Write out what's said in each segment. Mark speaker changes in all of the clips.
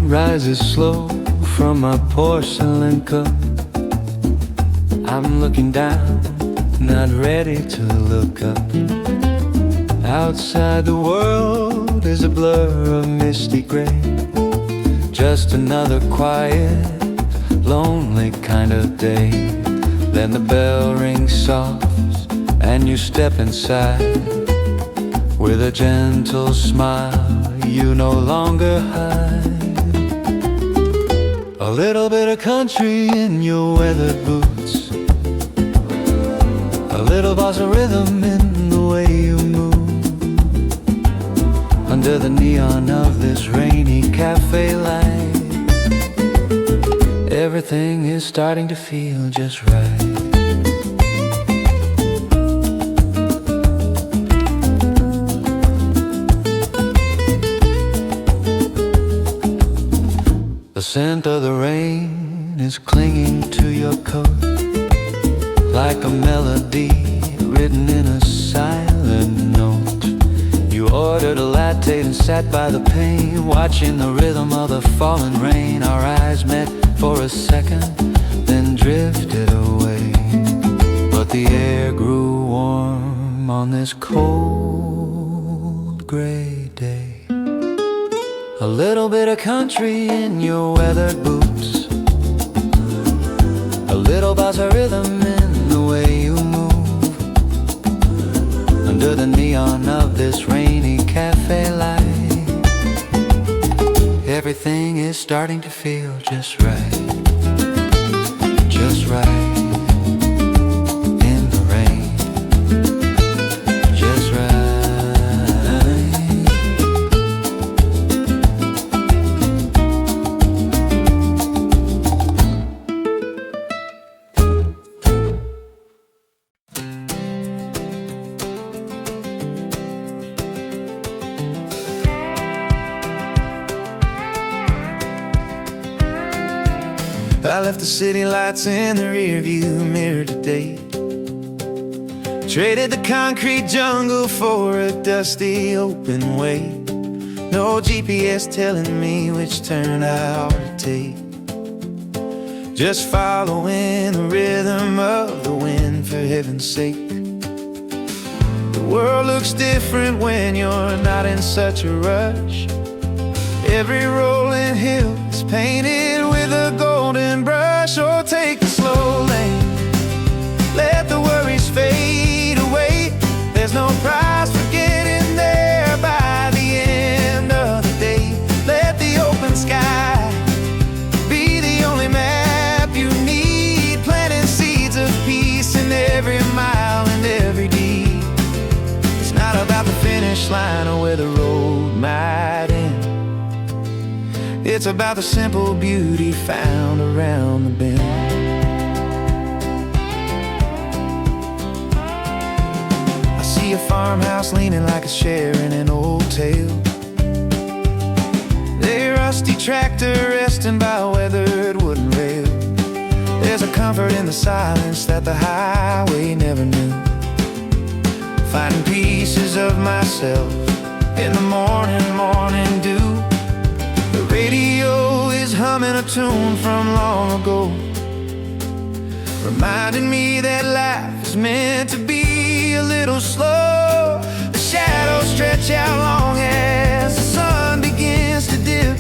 Speaker 1: rises slow from my porcelain cup. I'm looking down, not ready to look up. Outside the world is a blur of misty gray. Just another quiet, lonely kind of day. Then the bell rings soft and you step inside. With a gentle smile you no longer hide. A little bit of country in your weathered boots. A little bossa rhythm in the way you move. Under the neon of this rainy cafe light, everything is starting to feel just right. The scent of the rain is clinging to your coat, like a melody written in a silent note. You ordered a latte and sat by the pane, watching the rhythm of the falling rain. Our eyes met for a second, then drifted away. But the air grew warm on this cold gray day. A little bit of country in your weathered boots. A little bossa rhythm in the way you move. Under the neon of this rainy cafe light, everything is starting to feel just right. Just right. In the rain. Just right. I left the city lights in the rear view mirror today. Traded the concrete jungle for a dusty open way. No GPS telling me which turn I ought to take. Just following the rhythm of the wind, for heaven's sake. The world looks different when you're not in such a rush. Every rolling hill is painted with a golden brush. Or take the slow lane, let the worries fade away. There's no prize for getting there by the end of the day. Let the open sky be the only map you need, planting seeds of peace in every mile and every deed. It's not about the finish line or where the road might end. It's about the simple beauty found around the bend. I see a farmhouse leaning like it's sharing an old tale. A rusty tractor resting by a weathered wooden rail. There's a comfort in the silence that the highway never knew. Finding pieces of myself in the morning dew. The radio is humming a tune from long ago, reminding me that life is meant to be a little slow. The shadows stretch out long as the sun begins to dip.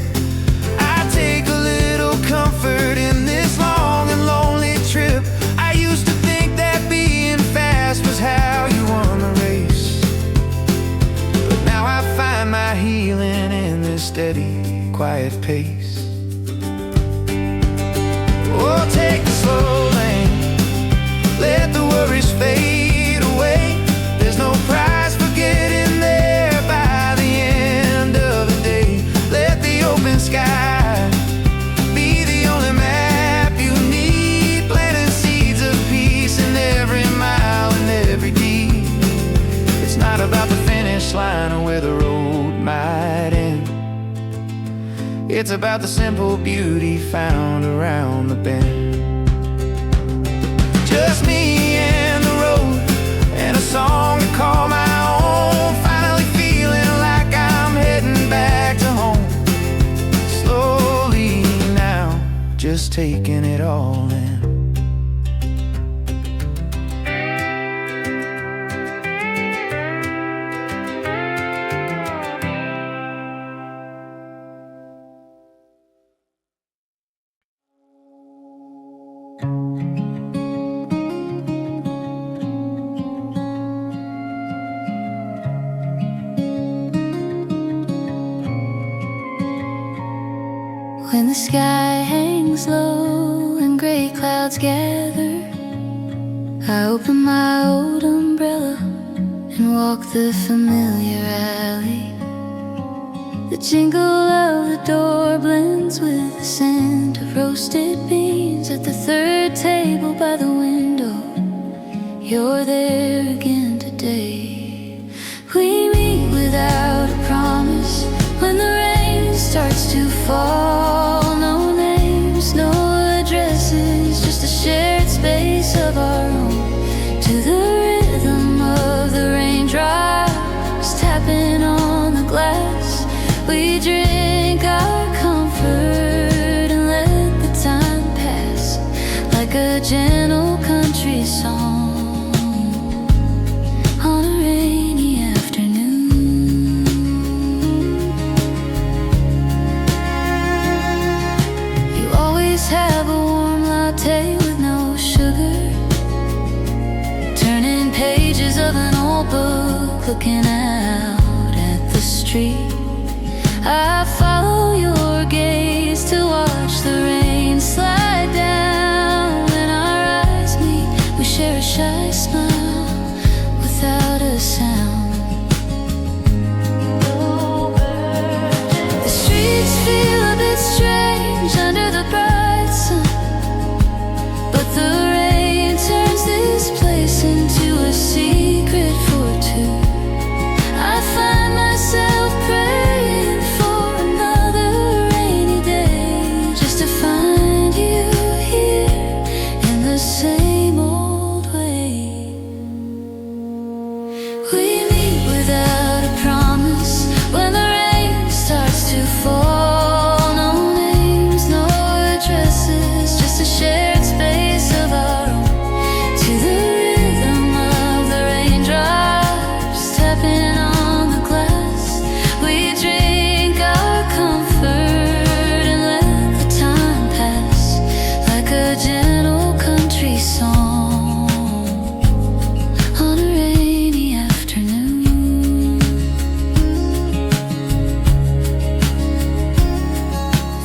Speaker 1: I take a little comfort in this long and lonely trip. I used to think that being fast was how you won the race, but now I find my healing in this steady, quiet pace. Oh, take the slow lane, let the worries fade away. There's no prize for getting there by the end of the day. Let the open sky be the only map you need, planting seeds of peace in every mile and every deed. It's not about the finish line or where the road might end. It's about the simple beauty found around the bend. Just me and the road, and a song to call my own. Finally feeling like I'm heading back to home. Slow just taking it all in.
Speaker 2: When the sky hangs low and gray clouds gather, I open my old umbrella and walk the familiar alley. The jingle of the door blends with the scent of roasted beans at the third table by the window. You're there again today. We meet without a promise when the rain starts to fall. No names, no addresses, just a shared space of our own. To the rhythm of the raindrops tapping on the glass, we drink our comfort and let the time pass like a gentle country song. Have a warm latte with no sugar, turning pages of an old book, looking out at the street. I follow your gaze to watch the rain slide down. When our eyes meet, we share a shy smile without a sound. The streets feel a bit strange under the bright sun, but the rain turns this place into a secret for two. I find myself praying for another rainy day, just to find you here in the same old way. We meet without a promise when the rain starts to fall. No names, no addresses, just a shared space of our own. To the rhythm of the raindrops tapping on the glass, we drink our comfort and let the time pass like a gentle country song on a rainy afternoon.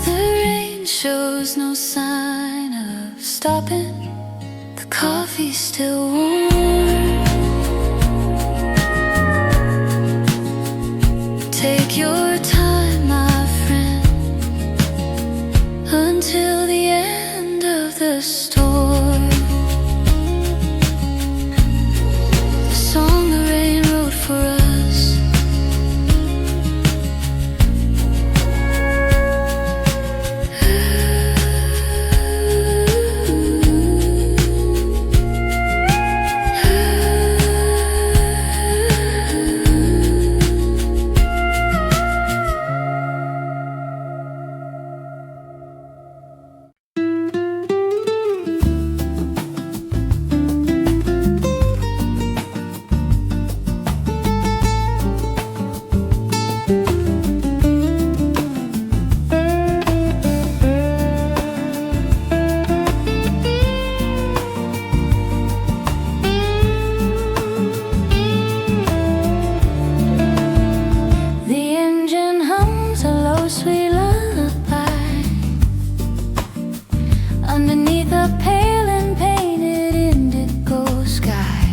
Speaker 2: The rain shows no sign of stopping. The coffee's still warm. Take your time, my friend, until the end of the storm. The song the rain wrote for us. The engine hums a low sweet lullaby underneath a pale and painted indigo sky.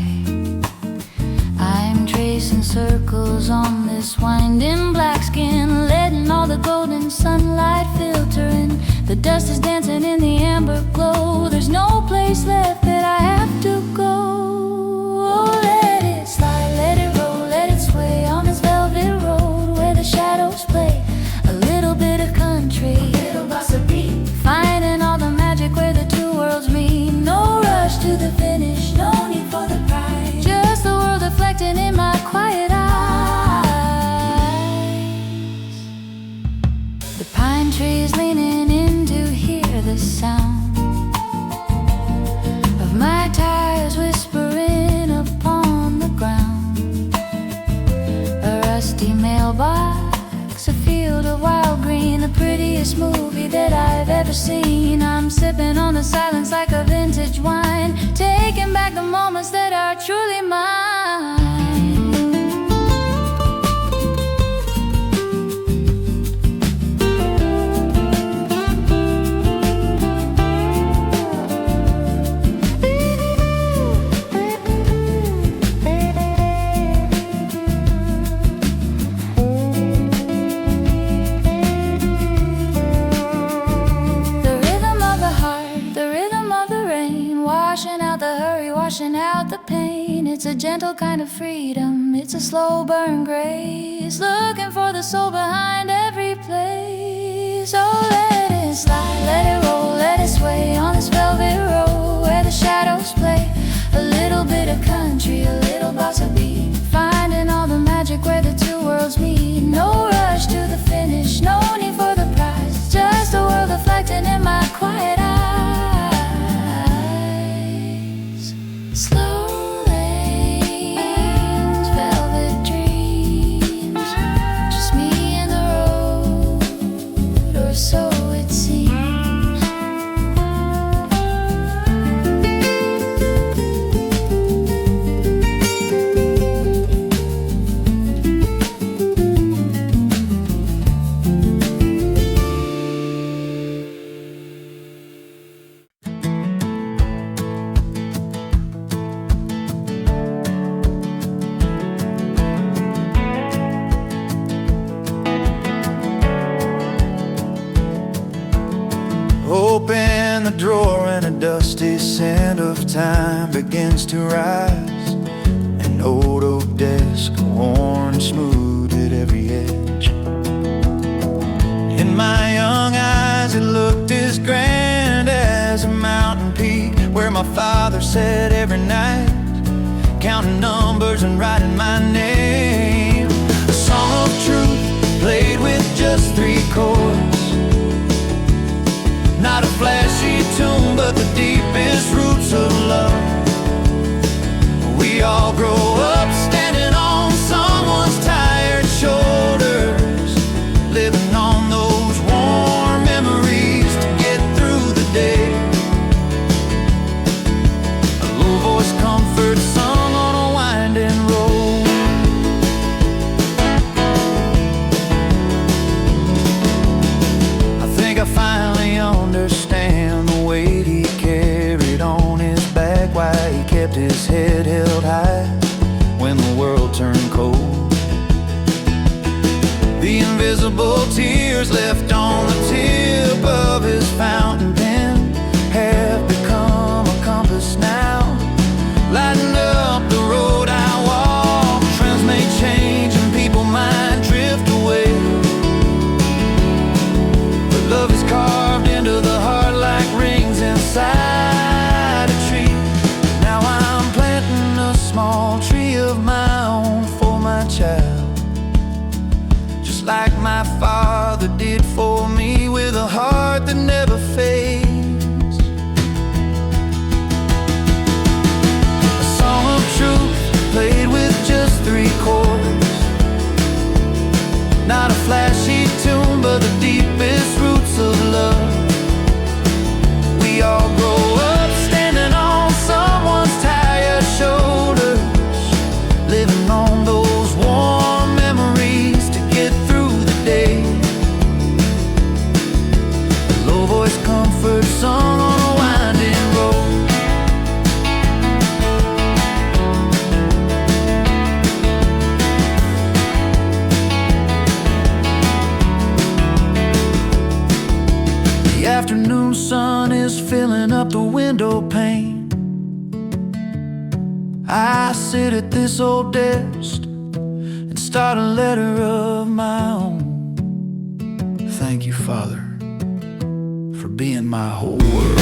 Speaker 2: I'm tracing circles on this winding black skin, letting all the golden sunlight filter in. The dust is dancing in the amber glow. There's no place left that I have to go. Oh, let it slide, let it roll, let it sway on this velvet road where the shadows play. A little bit of country, little bossa beat, finding all the magic where the two worlds meet. No rush to the finish, no need for the prize, just the world reflecting in my quiet eyes. The pine trees leaning into here, the sound of my tires whispering upon the ground. A rusty mailbox, a field of wild green, the prettiest movie that I've ever seen. I'm sipping on the silence like a vintage wine, taking back the moments that are truly mine. It's a gentle kind of freedom, it's a slow burn grace, looking for the soul behind every place. Oh, let it slide, let it roll, let it sway on this velvet road where the shadows play. A little bit of country, a little bossa beat, finding all the magic where the two worlds meet. No rush to the finish, no need for the prize, just a world reflecting in my quiet eyes. Slow so it seems.
Speaker 1: Open the drawer and a dusty scent of time begins to rise. An old oak desk, worn and smooth at every edge. In my young eyes it looked as grand as a mountain peak where my father sat every night, counting numbers and writing my name. A song of truth played with just 3 chords. Not a flashy tune, but the deepest roots of love. We all grow up standing on someone's tired shoulders, living on those warm memories to get through the day. A low voice comfort sung on a winding road. I think I finally understand the weight he carried on his back, why he kept his head held high when the world turned cold. The invisible tears left on the tip of his fountain pen have become a compass now, lighting up the road I walk. Trends may change and people might drift away, but love is carved into the heart like rings inside a tree. Now I'm planting a small tree of my own for my child, just like my father did for me, with a heart that never fades. A song of truth played with just 3 chords. Not a flashy tune, but the deepest roots of love. We all grow up standing on someone's tired shoulders, living on those warm memories to get through the day. A low voice comfort sung on a winding road. The afternoon sun is filling up the window pane. I sit at this old desk and start a letter of my own. Thank you, Father, for being my whole world.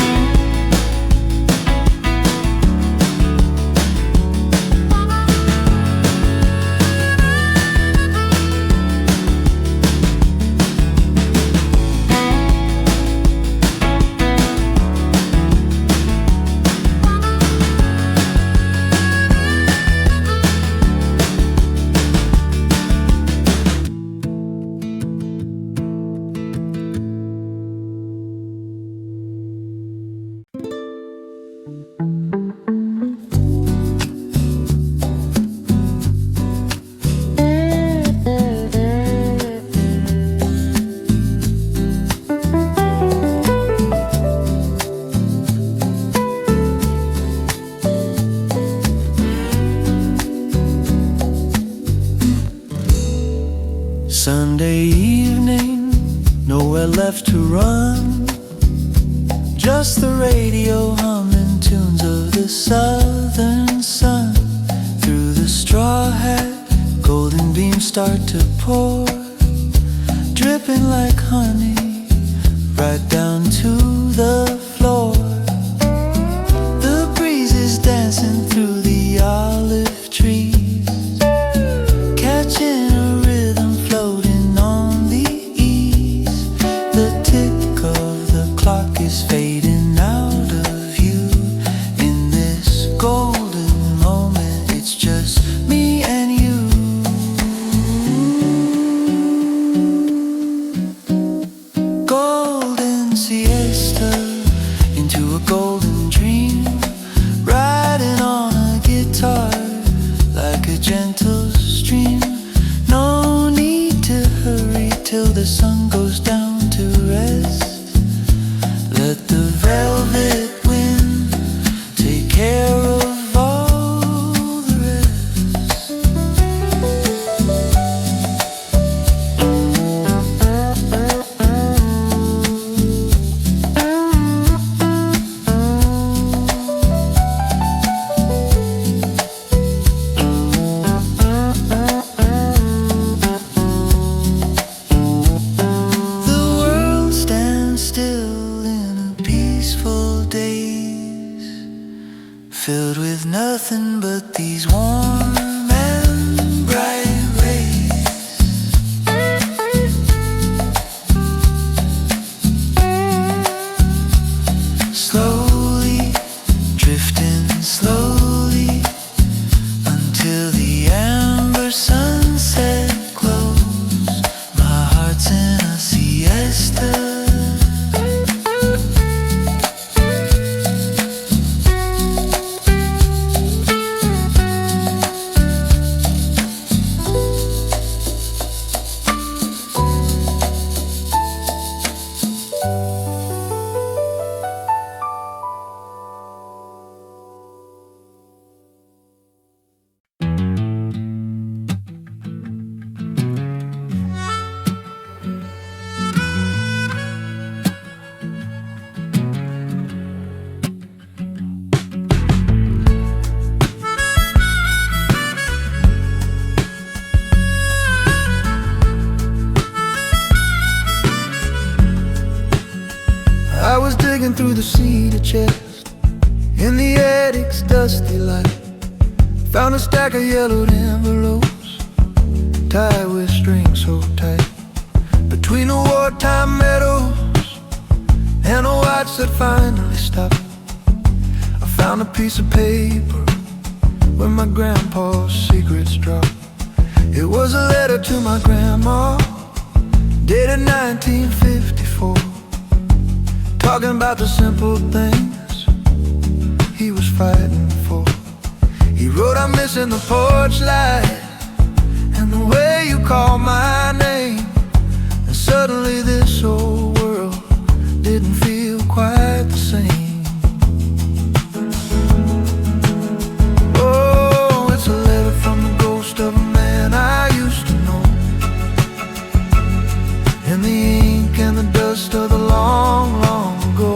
Speaker 3: sun, just the radio humming tunes of the southern sun. Through the straw hat, golden beams start to pour, dripping like honey right down to the floor. The breeze is dancing through the olive trees, catching a rhythm floating on the ease. The tick of the clock is fading out of view. In this golden moment, it's just me and you. Golden siesta into a golden dream, riding on a guitar like a gentle stream. No need to hurry till the sun goes down to rest. Let the velvet wind take care of all the rest. The world stands still in a peaceful daze, filled with nothing but these warm and bright rays. Slowly, drifting slowly, until the amber sunset glows. My heart's in a siesta.
Speaker 1: I was digging through the cedar chest in the attic's dusty light. Found a stack of yellowed envelopes tied with strings so tight. Between the wartime medals and a watch that finally stopped, I found a piece of paper where my grandpa's secrets dropped. It was a letter to my grandma, dated 1954, talking about the simple things he was fighting for. He wrote, I'm missing the porch light and the way you call my name. And suddenly this old world didn't feel quite the same. Oh, it's a letter from the ghost of a man I used to know, in the ink and the dust of the long, long ago.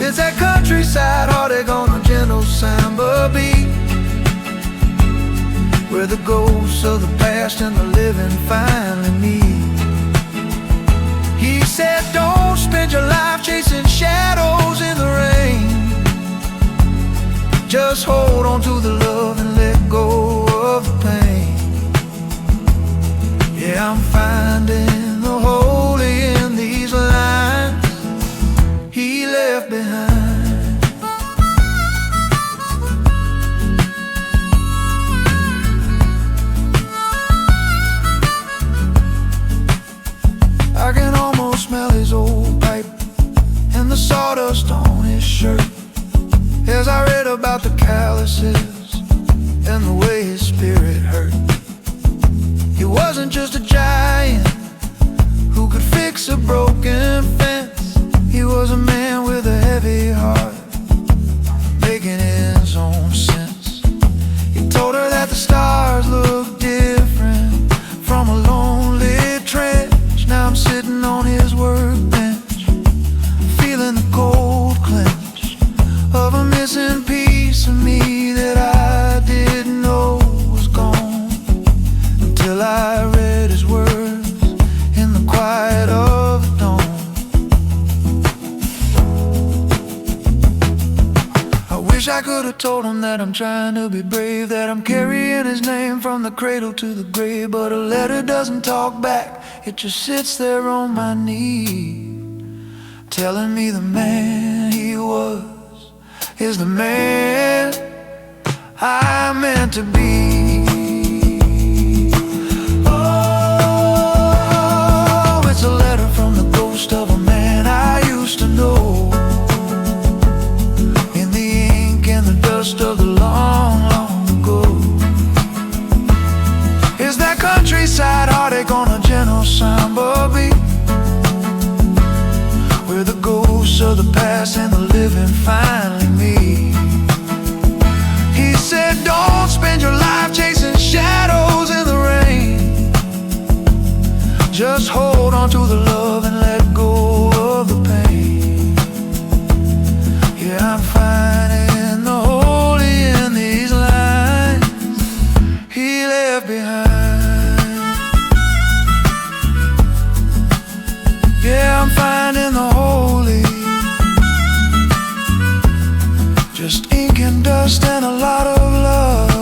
Speaker 1: It's that countryside heartache on a gentle samba beat, where the ghosts of the past and the living finally meet. He said, don't spend your life chasing shadows in the rain. Just hold on to the love and let go of the pain. Yeah, I'm finding the holy in these lines he left behind. I can almost smell his old pipe and the sawdust on his shirt, as I read about the calluses and the way his spirit hurt. He wasn't just a giant who could fix a broken fence. He was a man with a heavy heart, making his own sense. He told her that the stars looked different from a lonely trench. Now I'm sitting on his
Speaker 3: wish I could have told him that I'm trying to be brave, that I'm carrying his name from the cradle to the grave. But a letter doesn't talk back, it just sits there on my knee, telling me the man he was is the man I meant to be. Oh, it's a letter from the ghost of a man I used to know, in the ink and the dust of the long, long ago. Is that countryside heartache on a gentle samba beat, where the ghosts of the past and the living finally meet? He said, don't spend your life chasing shadows in the rain, just hold on to the love and let go of the pain. Yeah, I'm finding the holy in these lines he left behind. Yeah, I'm finding the holy, just ink and dust and a lot of love.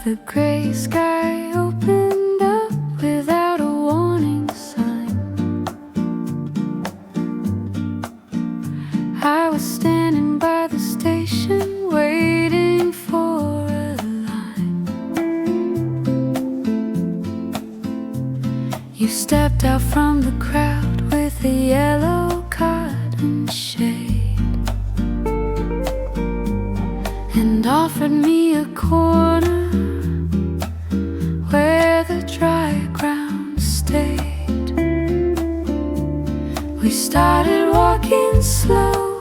Speaker 2: The gray sky opened up without a warning sign. I was standing by the station waiting for a line. You stepped out from the crowd with a yellow cotton shade and offered me a corner where the dry ground stayed. We started walking slow,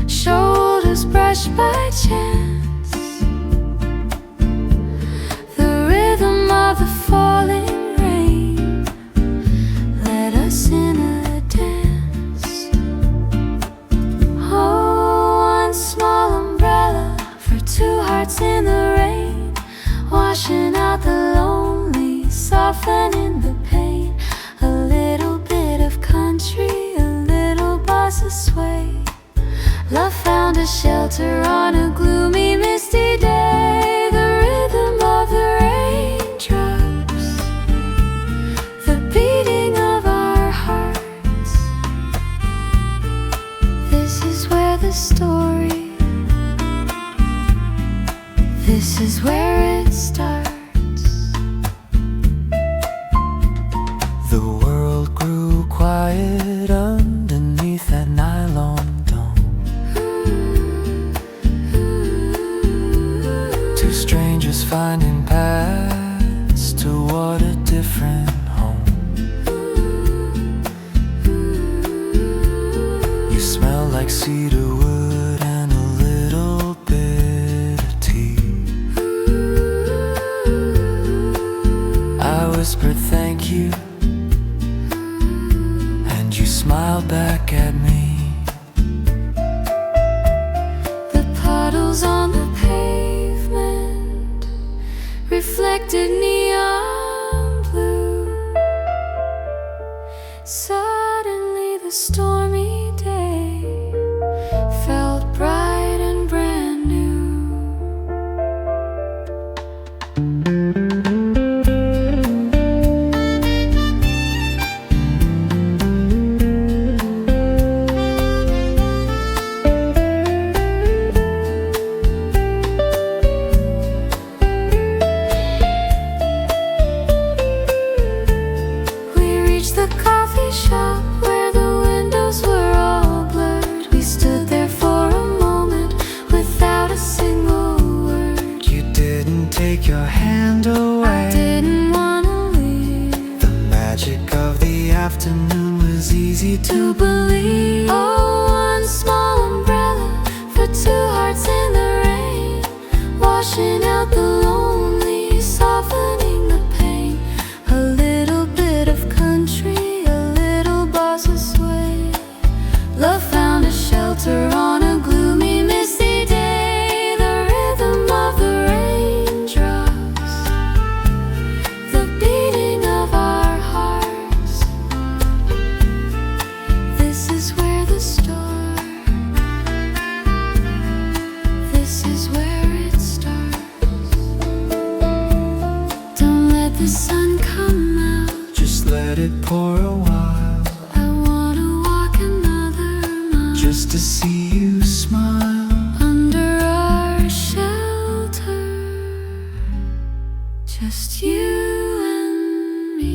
Speaker 2: shoulders brushed by chance. The rhythm of the falling rain led us in a dance. Oh, one small umbrella for two hearts in the rain, washing out the lonely, softening the pain. A little bit of country, a little bossa sway. Love found a shelter on a gloomy, misty day. The rhythm of the raindrops, the beating of our hearts. This is where the story, this is where it starts.
Speaker 3: The world grew quiet underneath that nylon dome. Two strangers finding paths toward a different home. You smell like cedar wood and a little bit of tea. I whispered thank you, and you smiled back at me.
Speaker 2: The puddles on the pavement reflected neon blue. Suddenly the stormy day felt bright and brand new. We reached the coffee shop where the windows were
Speaker 3: afternoon was easy to
Speaker 2: believe. Oh, one small umbrella for two hearts in the rain, washing out the lonely, softening the pain. A little bit of country, a little bossa sway. Love found a shelter on a gloomy, misty day. The rhythm of the raindrops, the beating of our hearts. This is where the storm, this is where it starts. Don't let the sun come out,
Speaker 3: just let it pour a while,
Speaker 2: I wanna walk another mile
Speaker 3: just to see you smile.
Speaker 2: under our shelter, just you and me.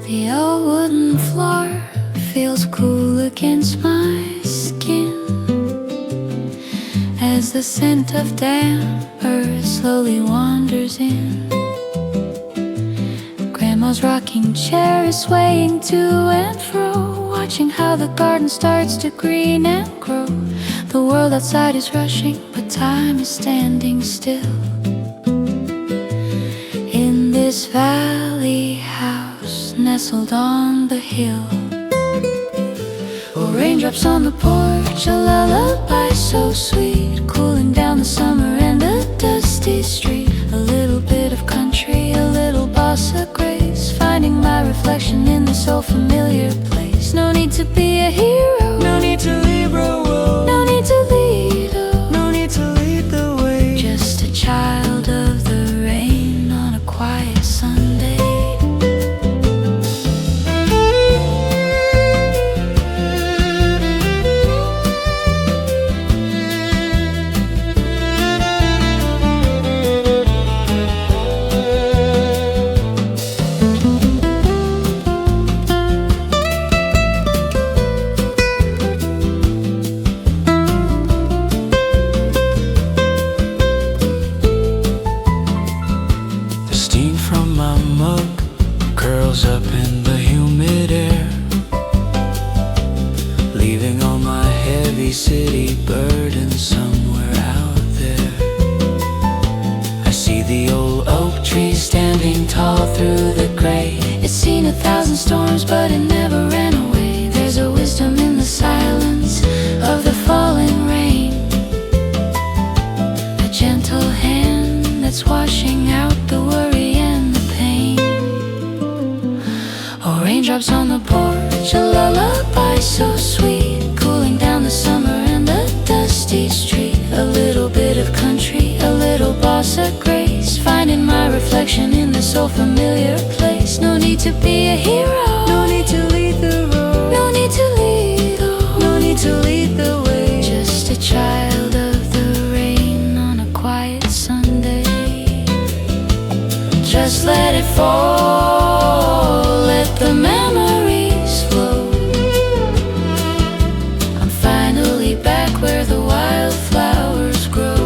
Speaker 2: The old wooden floor feels cool against my skin as the scent of damp earth slowly wanders in. Grandma's rocking chair is swaying to and fro, watching how the garden starts to green and grow. The world outside is rushing, but time is standing still. In this valley house nestled on the hill, oh, raindrops on the porch, a lullaby so sweet, cooling down the summer and a dusty street. A little bit of country, a little bossa grace, finding my reflection in this old familiar place. No need to be a hero,
Speaker 3: No need to leave,
Speaker 2: no need to lead, oh,
Speaker 3: no need to lead the way.
Speaker 2: just a child of the rain on a quiet Sunday.
Speaker 3: The steam from my mug curls up in the humid air, leaving all my heavy city burdens somewhere out there. I see the old oak tree standing tall through the gray. It's seen 1,000 storms, but it never ran away. There's a wisdom in the silence of the falling rain, a gentle hand that's washing out the worry and the pain. Oh, raindrops on the porch, a lullaby so sweet, cooling down the summer and the dusty street. A little bit of country, a little bossa grace, finding my reflection in this old familiar place. No need to be a hero, No need to lead the road,
Speaker 2: no need to lead, oh,
Speaker 3: no need to lead the way.
Speaker 2: just a child of the rain on a quiet Sunday. Just let it fall, let the memories flow. I'm finally back where the wildflowers grow.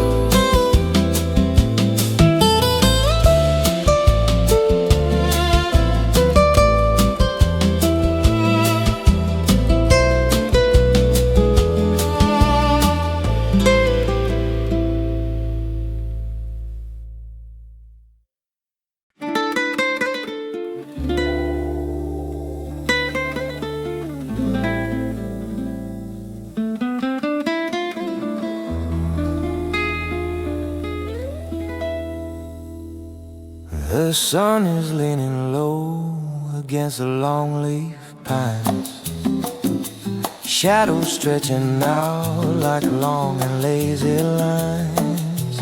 Speaker 1: The sun is leaning low against the long leaf pines, shadows stretching out like long and lazy lines.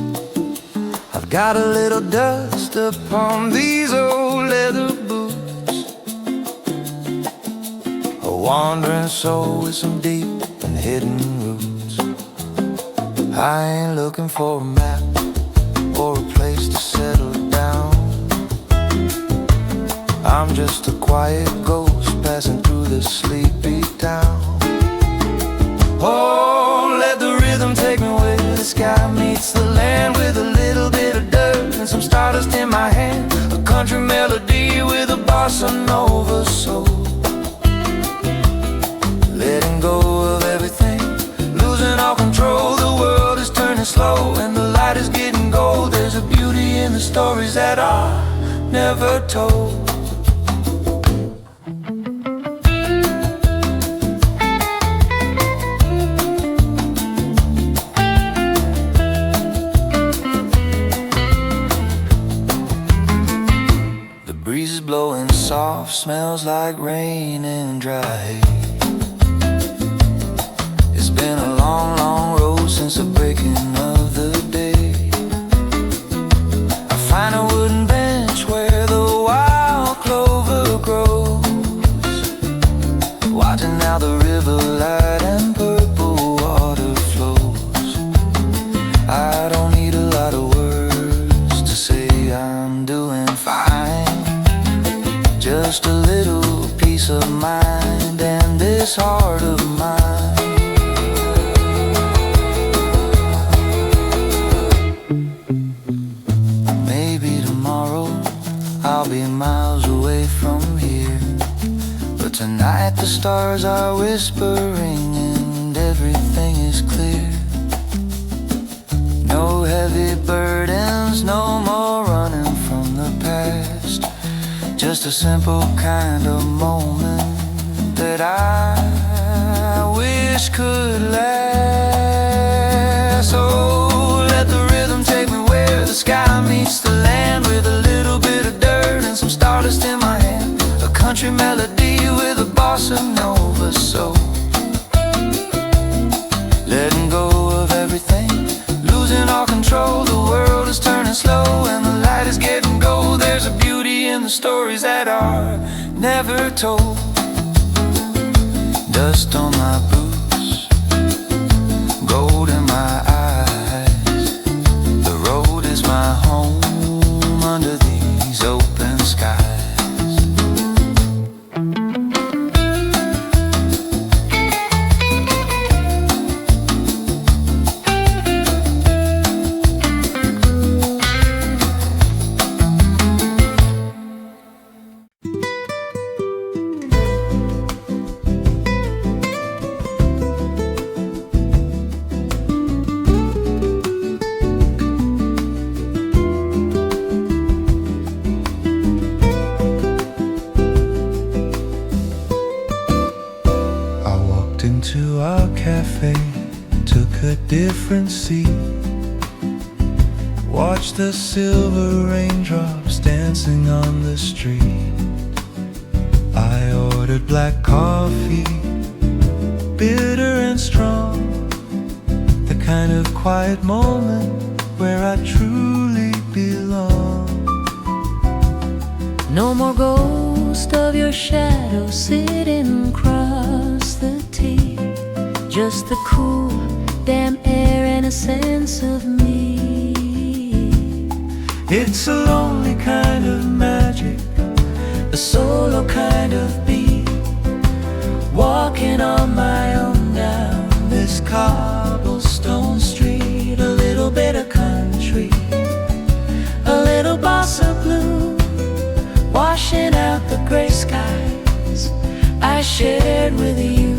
Speaker 1: I've Got a little dust upon these old leather boots. A wandering soul with some deep and hidden roots. I ain't looking for a map or a place to settle down. I'm just a quiet ghost passing through the sleepy town. Oh, let the rhythm take me where the sky meets the land, with a little bit of dirt and some stardust in my hand. A country melody with a bossa nova soul. Letting go of everything, losing all control. The world is turning slow and the light is getting gold. There's a beauty in the stories that are never told. Blowing soft, smells like rain and dry. It's been a long, long road since the breaking of the day. I find a wooden bench where the wild clover grows, watching how the river light and purple water flows. I don't need a lot of words to say I'm doing fine. Just a little peace of mind and this heart of mine. Maybe tomorrow I'll be miles away from here, but tonight the stars are whispering and everything is clear. No heavy burdens, no more running from the past. Just a simple kind of moment that I wish could last. Oh, let the rhythm take me where the sky meets the land, with a little bit of dirt and some stardust in my hand. A country melody with a bossa nova soul. Letting go of everything, losing all control. The world is turning slow and the light is getting gold. There's a beauty in the stories that are never told. Dust on my boots, gold in my eyes. The road is my home under these open skies. Into our cafe, took a different seat, watched the silver raindrops dancing on the street. I ordered black coffee, bitter and strong, the kind of quiet moment where I truly belong.
Speaker 2: No more ghost of your shadow sitting across the tea. Just the cool, damp air and a sense of me.
Speaker 3: It's a lonely kind of magic, a solo kind of beat. Walking on my own down this cobblestone street. A little bit of country, a little bossa blue, washing out the gray skies I shared with you.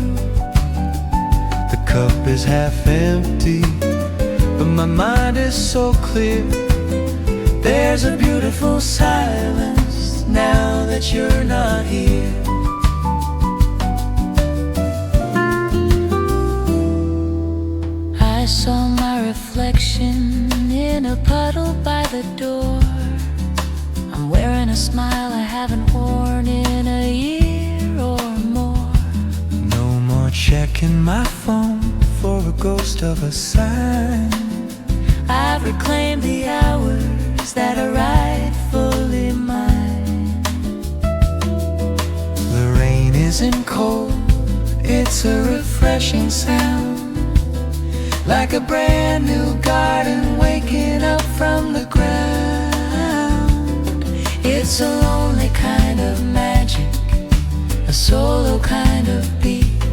Speaker 1: The cup is half empty, but my mind is so clear.
Speaker 3: There's a beautiful silence now that you're not here.
Speaker 2: I saw my reflection in a puddle by the door. I'm wearing a smile I haven't worn in a year or more.
Speaker 1: No more checking my phone for a ghost of a sign.
Speaker 3: I've reclaimed the hours skies that are rightfully mine. The rain isn't cold, it's a refreshing sound, like a brand new garden waking up from the ground. It's a lonely kind of magic, a solo kind of beat,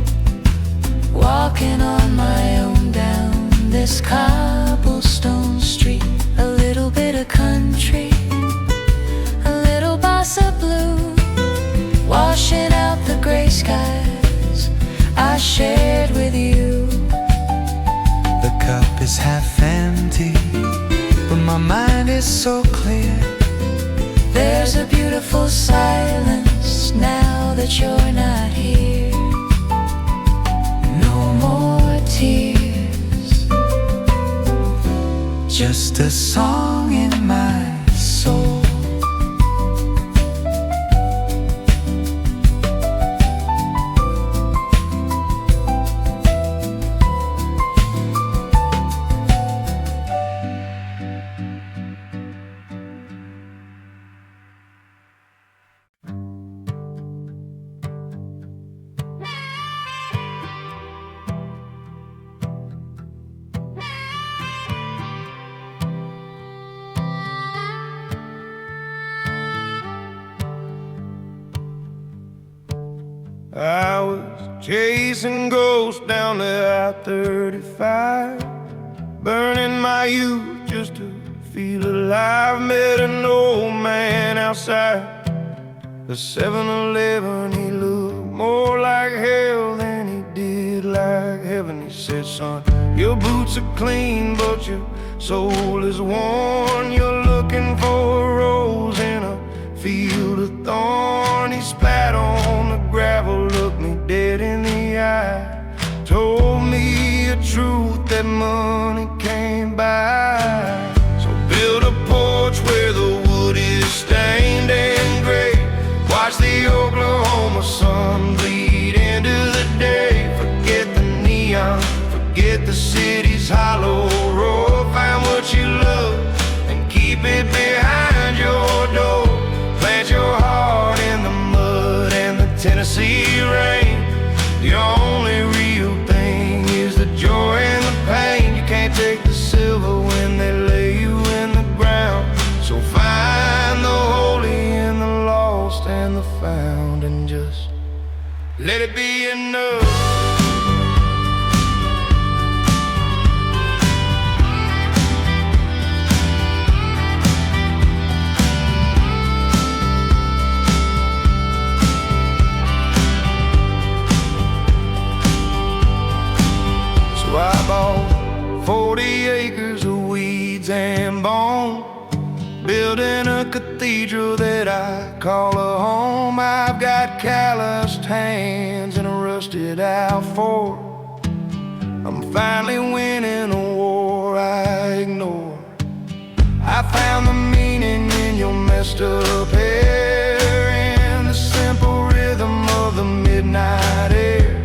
Speaker 3: walking on my own down this cobblestone street. A little bit of country, a little bossa blue, washing out the gray skies I shared with you. The cup is half empty, but my mind is so clear. There's a beautiful silence now that you're not here. No more tears, just a song in my soul.
Speaker 1: I was chasing ghosts down the I-35, burning my youth just to feel alive. Met an old man outside the 7-Eleven. He looked more like hell than he did like heaven. He said, son, your boots are clean, but your soul is worn. You're looking for a rose in a field of thorn. He spat on the gravel, looked me dead in the eye, told me a truth that money can't buy. So build a porch where the wood is stained and gray, watch the Oklahoma sun bleed into the day. Forget the neon, forget the city's hollow roar. Find what you love and keep it behind your door. Plant your heart in the mud and the Tennessee rain. The only real thing is the joy and the pain. You can't take the silver when they lay you in the ground. So find the holy in the lost and the found, and just let it be enough. So I bought 40 acres of weeds and bone, building a cathedral that I call a home. I've got calloused hands and a rusted out fork. I'm finally winning a war I ignore. I found the meaning in your messed up hair, in the simple rhythm of the midnight air.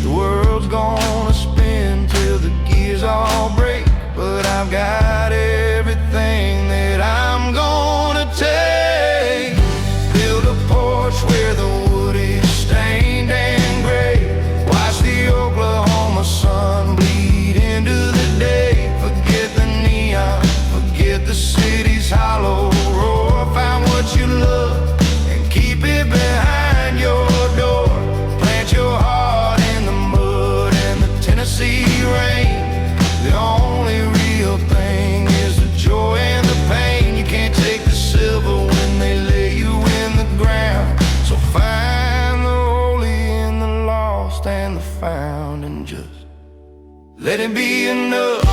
Speaker 1: The world's gonna spin till the gears all break, but I've got everything that I'm gonna take. Build a porch where the wood is stained and gray, watch the Oklahoma sun bleed into the day. Forget the neon, forget the city's hollow roar. Find what you love and keep it behind your door. Plant your heart in the mud and the Tennessee rain. The only real thing is the joy and the pain. You can't take the silver when they lay you in the ground. So find the holy in the lost and the found, and just let it be enough.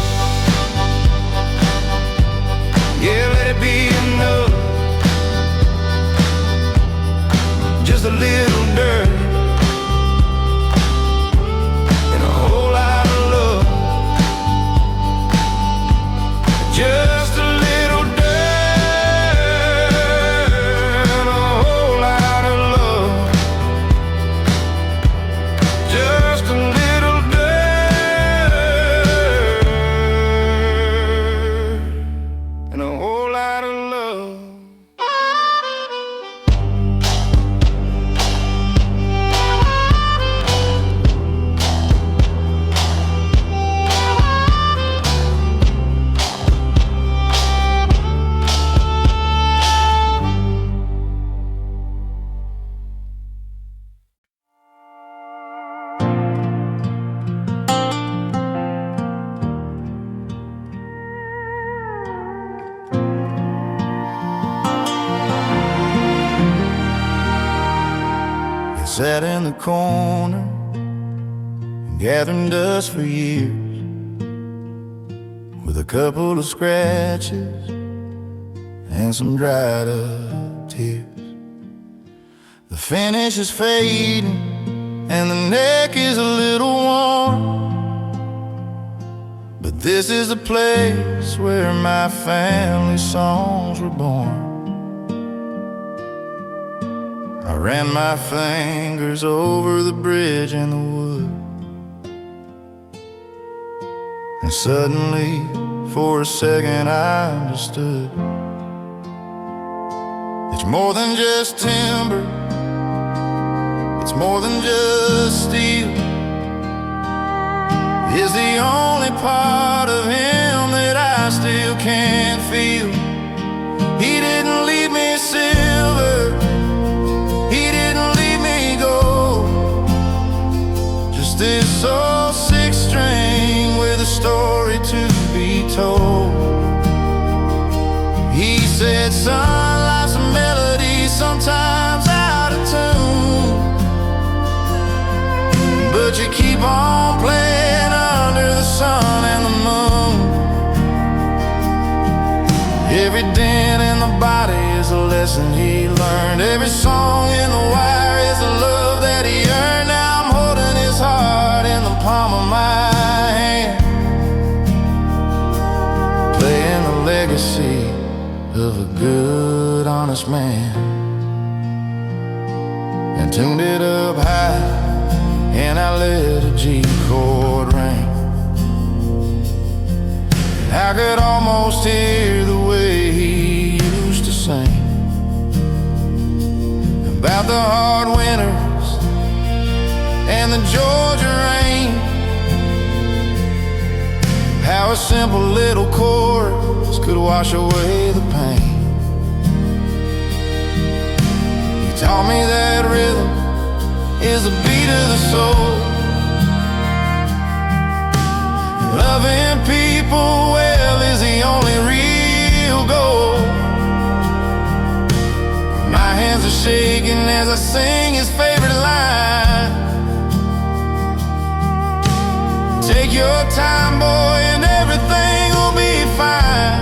Speaker 1: Yeah, let it be enough. Just a little dirt and a whole lot of love. Just a little dirt and a whole lot of love. Just a little dirt and a whole lot of love.
Speaker 3: sat in the corner, gathering dust for years, with a couple of scratches and some dried up tears. The finish is fading and the neck is a little warm, but this is the place where my family songs were born. I ran my fingers over the bridge in the wood, and suddenly, for a second, I understood. It's more than just timber, it's more than just steel. It's the only part of him that I still can't feel. He didn't leave me silver, he didn't leave me gold, just this old six string with a story to be told. He said, son, life's a melody, sometimes out of tune, but you keep on playing under the sun and the moon. Every dent in the body is a lesson he learned. Every song in the wire is a love that he earned. Now I'm holding his heart in the palm of my hand, playing the legacy of a good, honest man. And tuned it up high, and I let a G chord ring. I could almost hear the way he used to sing about the hard winters and the Georgia rain, how a simple little chorus could wash away the pain. He taught me that rhythm is the beat of the soul. Loving people well is the only real goal. My hands are shaking as I sing his favorite line. Take your time, boy, and everything will be fine.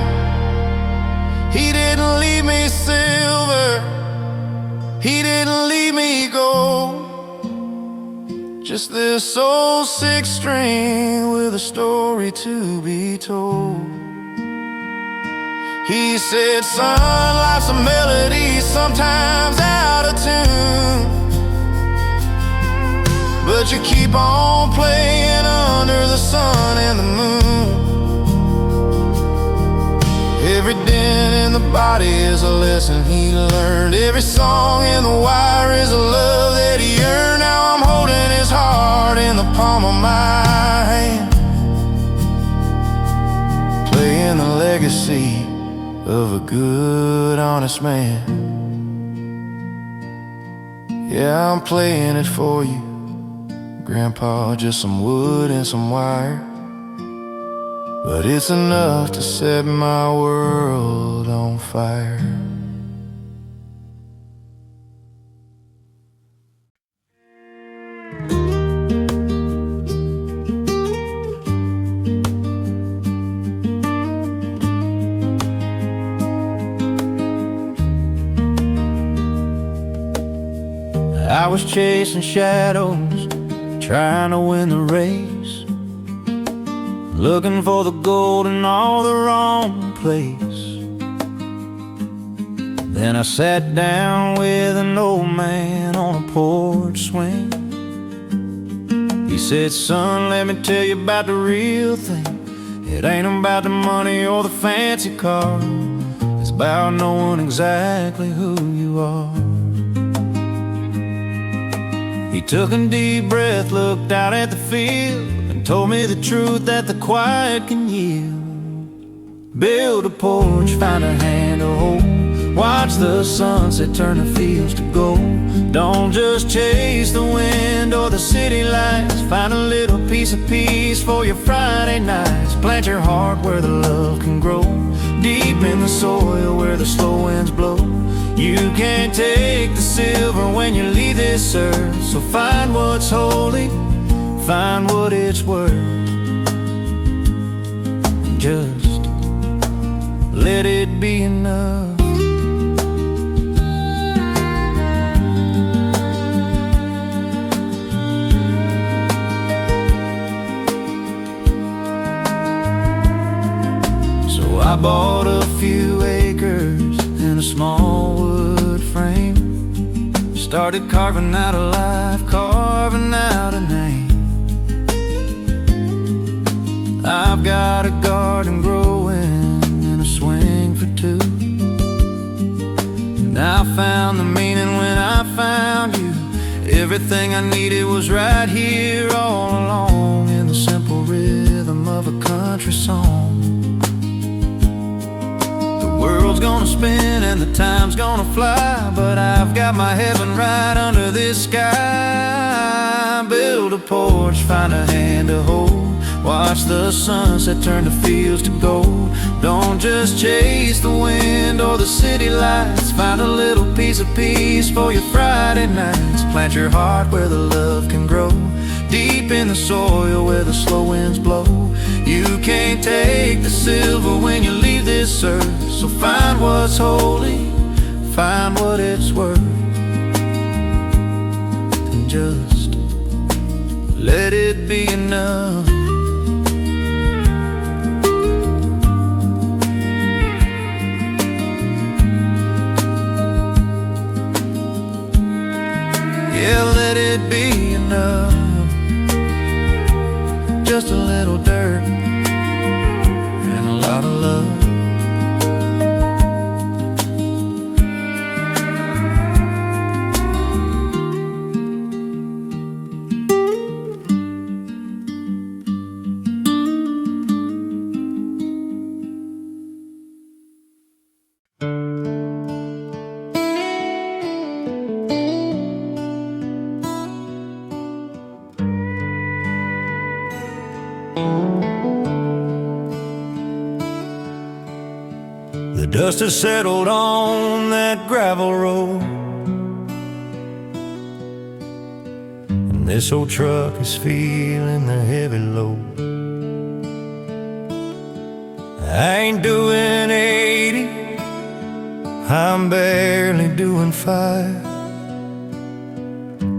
Speaker 3: He didn't leave me silver, he didn't leave me gold, just this old six string with a story to be told. He said, son, life's a melody, sometimes out of tune, but you keep on playing under the sun and the moon. Every dent in the body is a lesson he learned. Every song in the wire is a love that he earned. Now I'm holding his heart in the palm of my hand, playing the legacy of a good, honest man. Yeah, I'm playing it for you, Grandpa, just some wood and some wire, but it's enough to set my world on fire. I was chasing shadows, trying to win the race, looking for the gold in all the wrong place. Then I sat down with an old man on a porch swing. He said, son, let me tell you about the real thing. It ain't about the money or the fancy car, it's about knowing exactly who you are. He took a deep breath, looked out at the field, and told me the truth that the quiet can yield. Build a porch, find a hand to hold, watch the sunset turn the fields to gold. Don't just chase the wind or the city lights, find a little piece of peace for your Friday nights. Plant your heart where the love can grow, deep in the soil where the slow winds blow. You can't take the silver when when you leave this earth. So find what's holy, find what it's worth, and just let it be enough. So I bought a few acres and a small wood frame, started carving out a life, carving out a name. I've got a garden growing and a swing for two, and I found the meaning when I found you. Everything I needed was right here all along, in the simple rhythm of a country song. The world's gonna spin and the time's gonna fly, but I've got my heaven right under this sky. Build a porch, find a hand to hold, watch the sunset turn the fields to gold. Don't just chase the wind or the city lights, find a little piece of peace for your Friday nights. Plant your heart where the love can grow, deep in the soil where the slow winds blow. You can't take the silver when you leave this earth. So find what's holy, find what it's worth, and just let it be enough. Yeah, let it be enough. Just a little dirt and a lot of love. The dust has settled on that gravel road, and this old truck is feeling the heavy load. I ain't doing 80, I'm barely doing 5.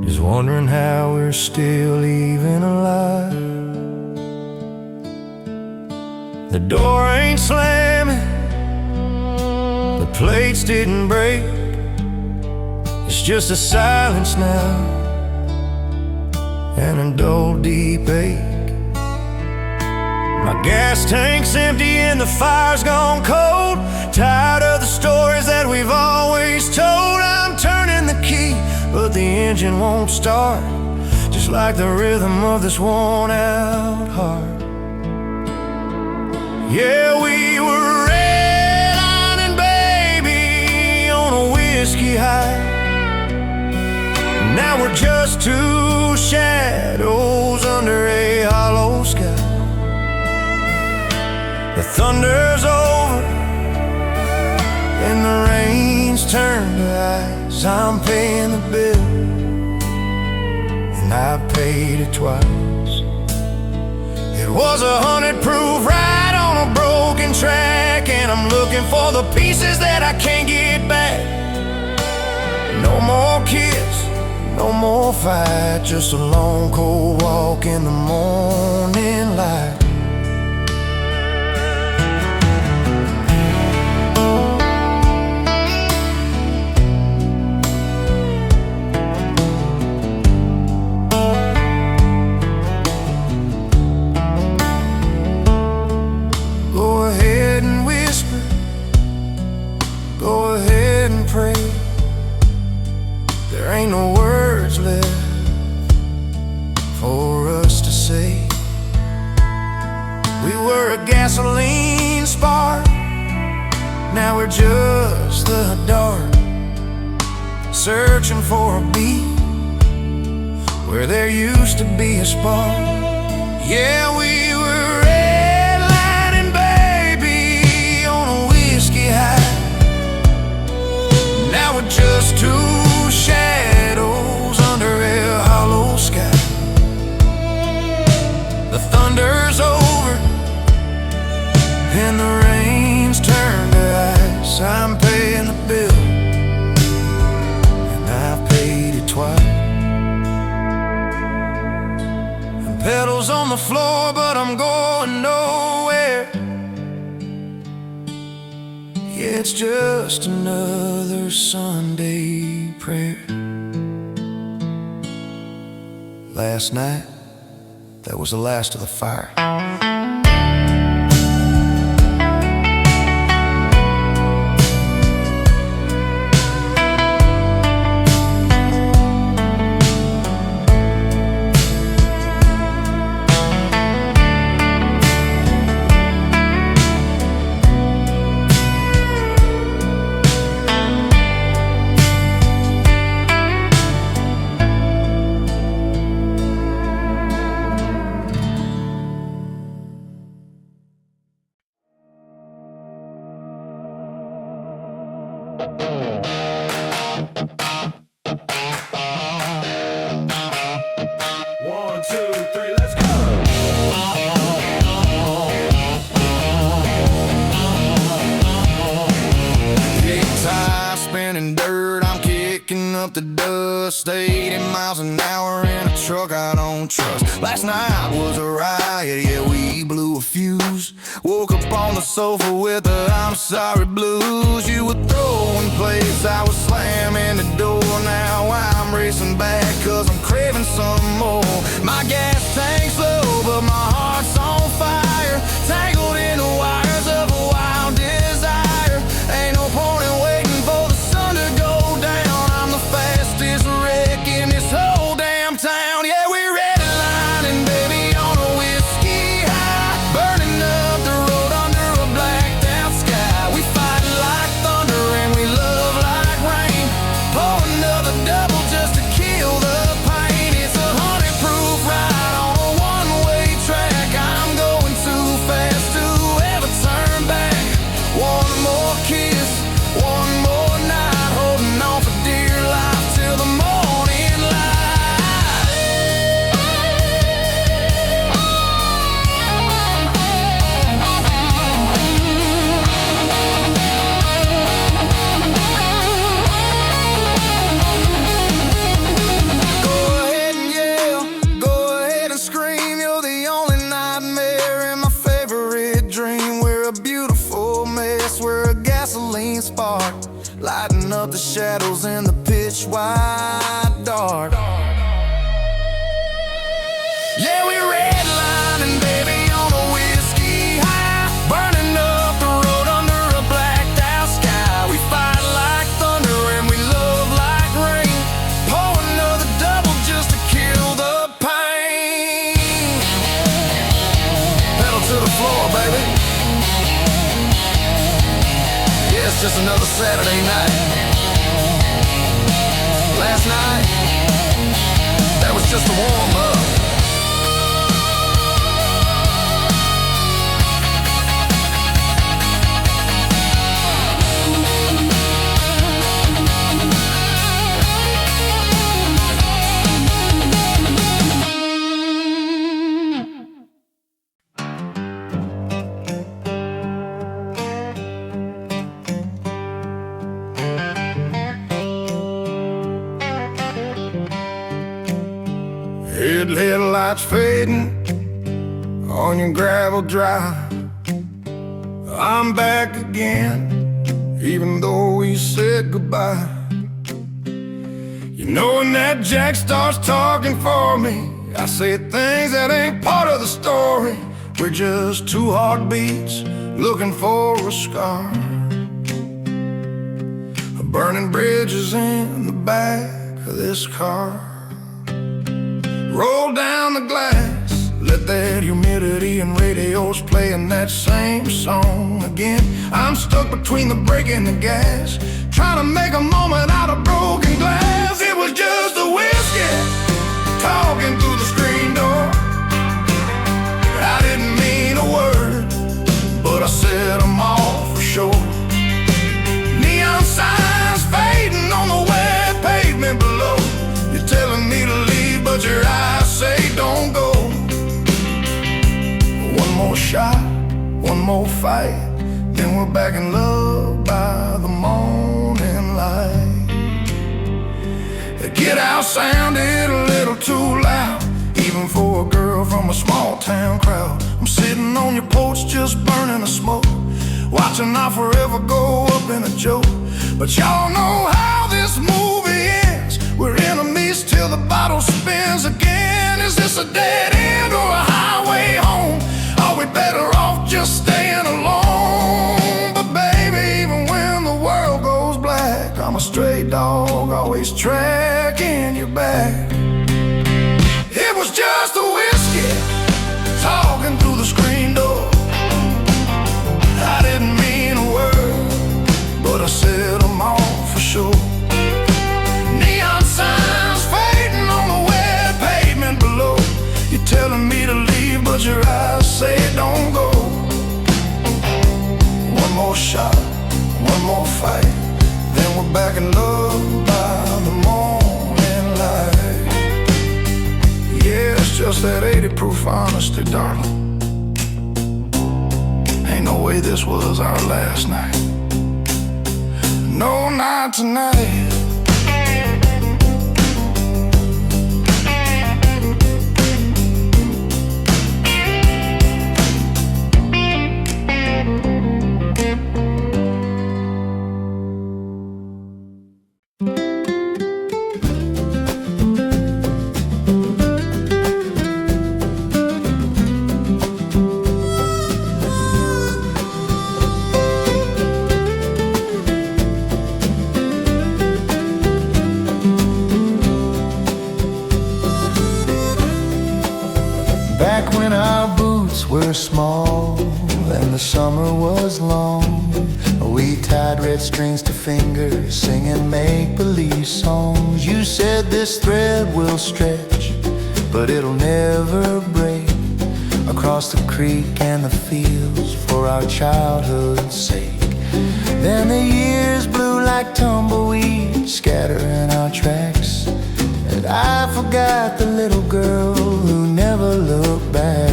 Speaker 3: Just wondering how we're still even alive. The door ain't slamming, the plates didn't break, it's just a silence now and a dull deep ache. My gas tank's empty and the fire's gone cold, tired of the stories that we've always told. I'm turning the key but the engine won't start, just like the rhythm of this worn out heart. Yeah, we were redlining, baby, on a whiskey high. Now we're just two shadows under a hollow sky. The thunder's over and the rain's turned to ice. I'm paying the bill and I paid it twice. It was 100 proof ride on a broken track, and I'm looking for the pieces that I can't get back. No more kiss, no more fight, just a long cold walk in the morning light. Go ahead and whisper, go ahead and pray. There ain't no words left for us to say. We were a gasoline spark, now we're just the dark, searching for a beat where there used to be a spark. Yeah, we were redlining, baby, on a whiskey high. Now we're just two shadows
Speaker 1: floor, but I'm going nowhere. Yeah, it's just another Sunday prayer. Last night, that was the last of the fire. Up the dust, 80 miles an hour in a truck I don't trust. Last night was a riot, yeah, we blew a fuse. Woke up on the sofa with the I'm sorry blues. You were throwing plates, I was slamming the door. Now I'm racing back cause I'm craving some more. My gas tank's low, but my heart's on fire. Tangled in the wires of a wild desire. Ain't no point in waiting for the sun to go down. Fastest wreck in this whole damn town. Yeah, we're redlining, baby, on a whiskey high. Burning up the road under a blacked out sky. We fight like thunder and we love like rain. Pour another double just to kill the pain. It's a 100-proof ride on a one-way track. I'm going too fast to ever turn back. One more kiss, one more night, holding on for dear life till the morning light. Go ahead and yell, go ahead and scream. You're the only nightmare in my favorite dream. We're a beautiful mess, we're a gasoline spark, lighting up the shadows in the pitch white dark. Yeah, we redlining, baby, on a whiskey high. Burning up the road under a blacked out sky. We fight like thunder and we love like rain. Pour another double just to kill the pain. Pedal to the floor, baby. Yeah, it's just another Saturday night. Last night, that was just a warm-up. Headlights fading on your gravel drive. I'm back again, even though we said goodbye. You know when that jack starts talking for me, I say things that ain't part of the story. We're just two heartbeats looking for a scar. Burning bridges in the back of this car. Roll down the glass, let that humidity and radios playing that same song again. I'm stuck between the brake and the gas, trying to make a moment out of broken glass. It was just a whiskey talking through the screen door. I didn't mean a word, but I said them all for sure. Neon signs fading on the wet pavement below. You're telling me to leave, but your eyes say don't go. One more shot, one more fight, then we're back in love by the morning light. The Get Out sounded a little too loud, even for a girl girl from a small town crowd. I'm sitting on your porch just burning the smoke, watching our forever go up in a joke. But y'all know how this movie ends. We're enemies till the bottle spins again. Is this a dead end or a highway home? Are we better off just staying alone? But baby, even when the world goes black, I'm a stray dog, always tracking you back. It was just a whiskey talking through the screen door. I didn't mean a word, but I said them all for sure. Neon signs fading on the wet pavement below. You're telling me to leave, but your eyes say don't go. One more shot, one more fight, then we're back in love by the morning light. Yeah, it's just that 80 proof honesty, darling. Ain't no way this was our last night. No, not tonight.
Speaker 3: Back when our boots were small and the summer was long, we tied red strings to fingers, singing make-believe songs. You said this thread will stretch, but it'll never break, across the creek and the fields for our childhood's sake. Then the years blew like tumbleweeds, scattering our tracks, and I forgot the little girl who never looked back.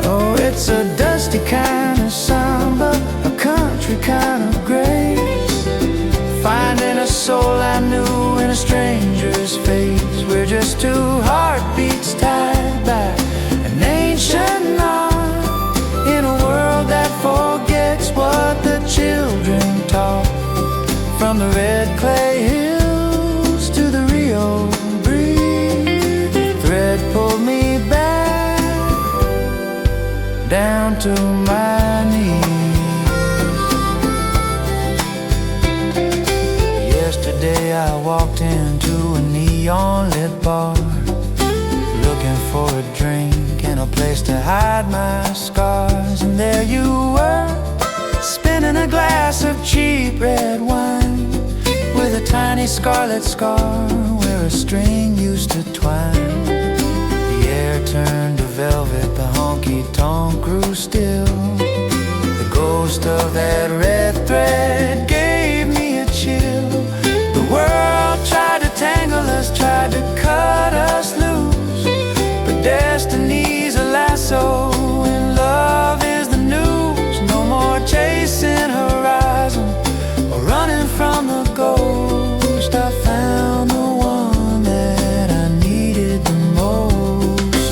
Speaker 3: Oh, it's a dusty kind of samba, a country kind of grace, finding a soul I knew in a stranger's face. We're just two heartbeats tied by an ancient knot, in a world that forgets what the children taught. From the red clay hills to the Rio breeze, the thread pulled me back down to my knees. Yesterday I walked into a neon-lit bar, looking for a drink and a place to hide my scars. And there you were, spinning a glass of cheap red wine, with a tiny scarlet scar where a string used to twine. The air turned to velvet, the honky-tonk grew still. The ghost of that red thread gave me a chill. The world tried to tangle us, tried to cut us loose, but destiny's a lasso and love is the news. No more chasing horizon or running from the ghost. I found the one that I needed the most.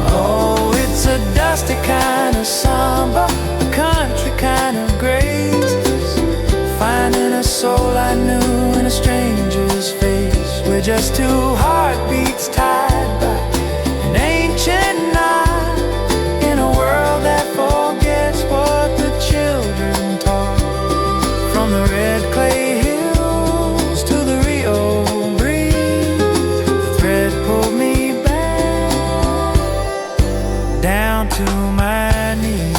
Speaker 3: Oh, it's a dusty kind of samba, a country kind of grace, finding a soul I knew in a stranger's face. We're just two heartbeats tied by an ancient knot, in a world that forgets what the children taught. From the red clay hills to the Rio breeze, the thread pulled me back down to my knees.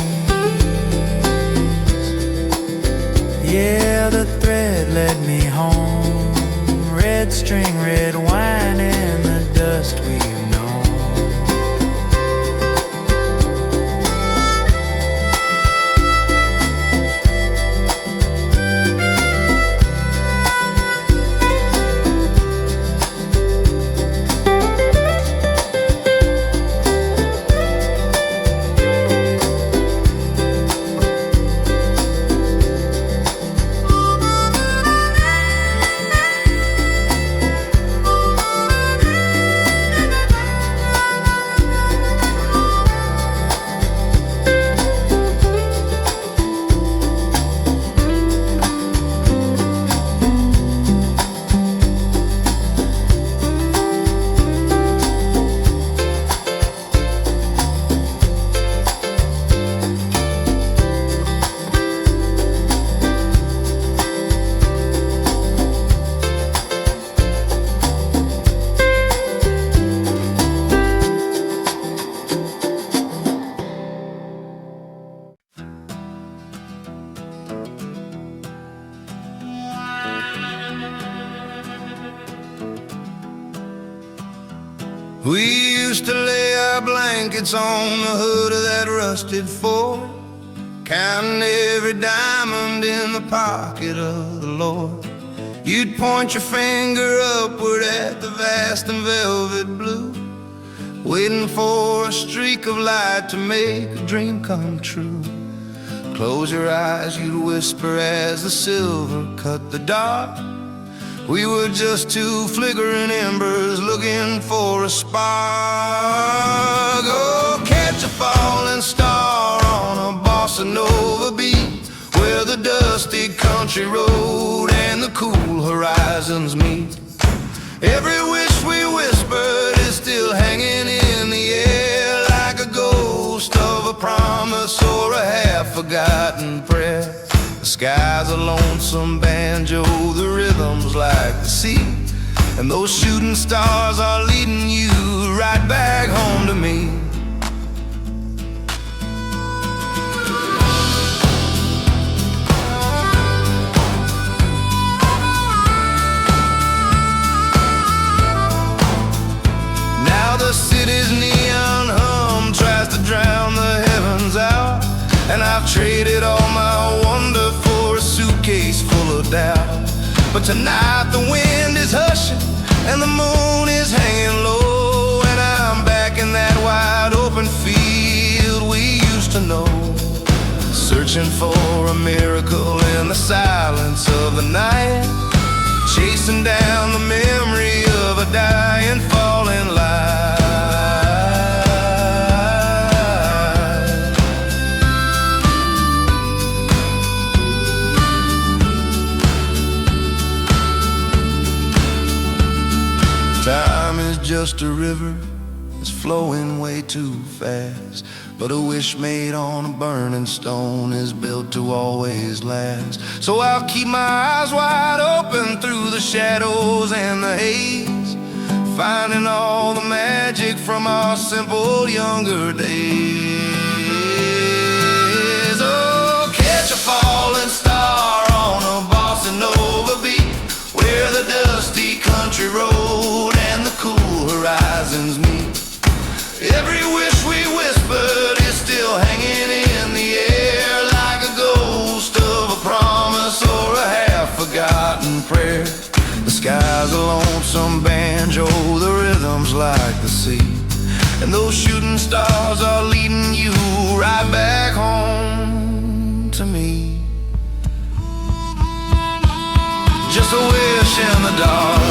Speaker 3: Yeah, the thread led me home, red string, red wine, and the dust we've known.
Speaker 1: We used to lay our blankets on the hood of that rusted Ford, counting every diamond in the pocket of the Lord. You'd point your finger upward at the vast and velvet blue, waiting for a streak of light to make a dream come true. Close your eyes, you'd whisper as the silver cut the dark. We were just two flickering embers looking for a spark. Oh, catch a falling star on a bossa nova beat, where the dusty country road and the cool horizons meet. Every wish we whispered is still hanging in the air, like a ghost of a promise or a half-forgotten prayer. The sky's a lonesome banjo, the rhythm's like the sea, and those shooting stars are leading you right back home to me. Now the city's neon hum tries to drown the heavens out, and I've traded all my wonder for a suitcase full of doubt. But tonight the wind is hushing and the moon is hanging low, and I'm back in that wide open field we used to know, searching for a miracle in the silence of the night, chasing down the memory of a dying falling light. Time is just a river, it's flowing way too fast, but a wish made on a burning stone is built to always last. So I'll keep my eyes wide open through the shadows and the haze, finding all the magic from our simple younger days. Oh, catch a falling star on a bossa nova beat, where the dusty country road and the cool horizons meet. Every wish we whispered is still hanging in the air, like a ghost of a promise or a half-forgotten prayer. The sky's a lonesome banjo, the rhythm's like the sea, and those shooting stars are leading you right back home to me. Just a wish in the dark,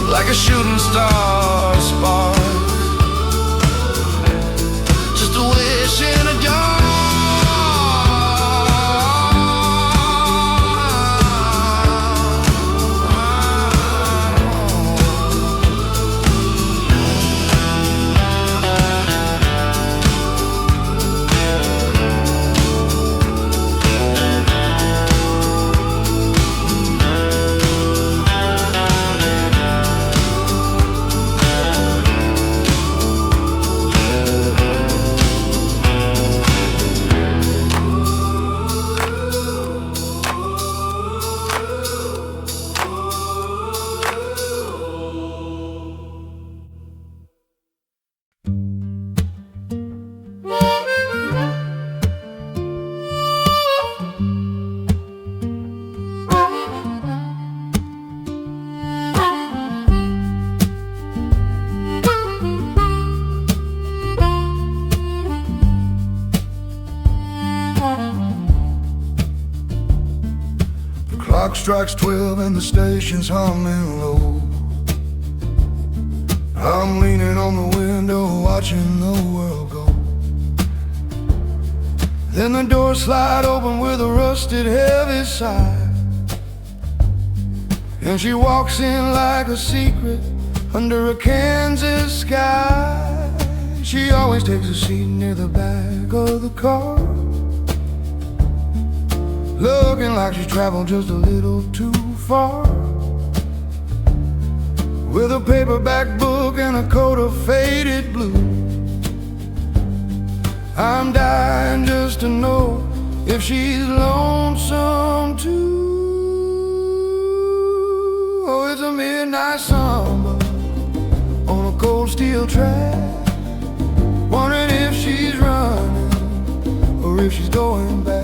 Speaker 1: like a shooting star spark. Just a wish in the dark.
Speaker 4: Clock strikes 12 and the station's humming low. I'm leaning on the window watching the world go. Then the doors slide open with a rusted heavy sigh, and she walks in like a secret under a Kansas sky. She always takes a seat near the back of the car, looking like she's traveled just a little too far, with a paperback book and a coat of faded blue. I'm dying just to know if she's lonesome too, or if it's a midnight samba on a cold steel track, wondering if she's running or if she's going back.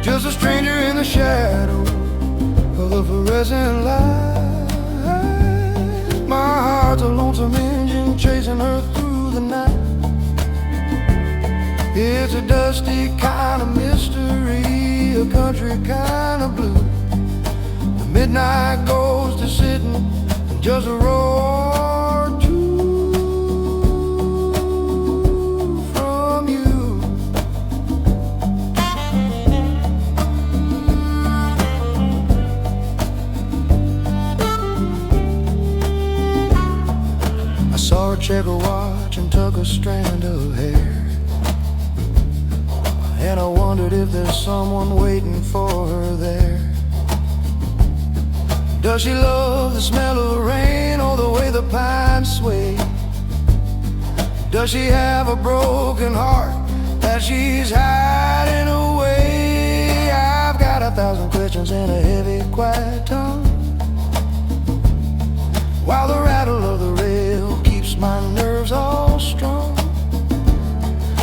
Speaker 4: Just a stranger in the shadow of the fluorescent light. My heart's a lonesome engine chasing her through the night. It's a dusty kind of mystery, a country kind of blue. The midnight goes to sitting and just a roar or two from you. I saw her check her watch and tuck a strand of hair, and I wondered if there's someone waiting for her there. Does she love the smell of rain or the way the pines sway? Does she have a broken heart that she's hiding away? I've got 1,000 questions and a heavy quiet tongue, while the rattle of the rail keeps my nerves all strung.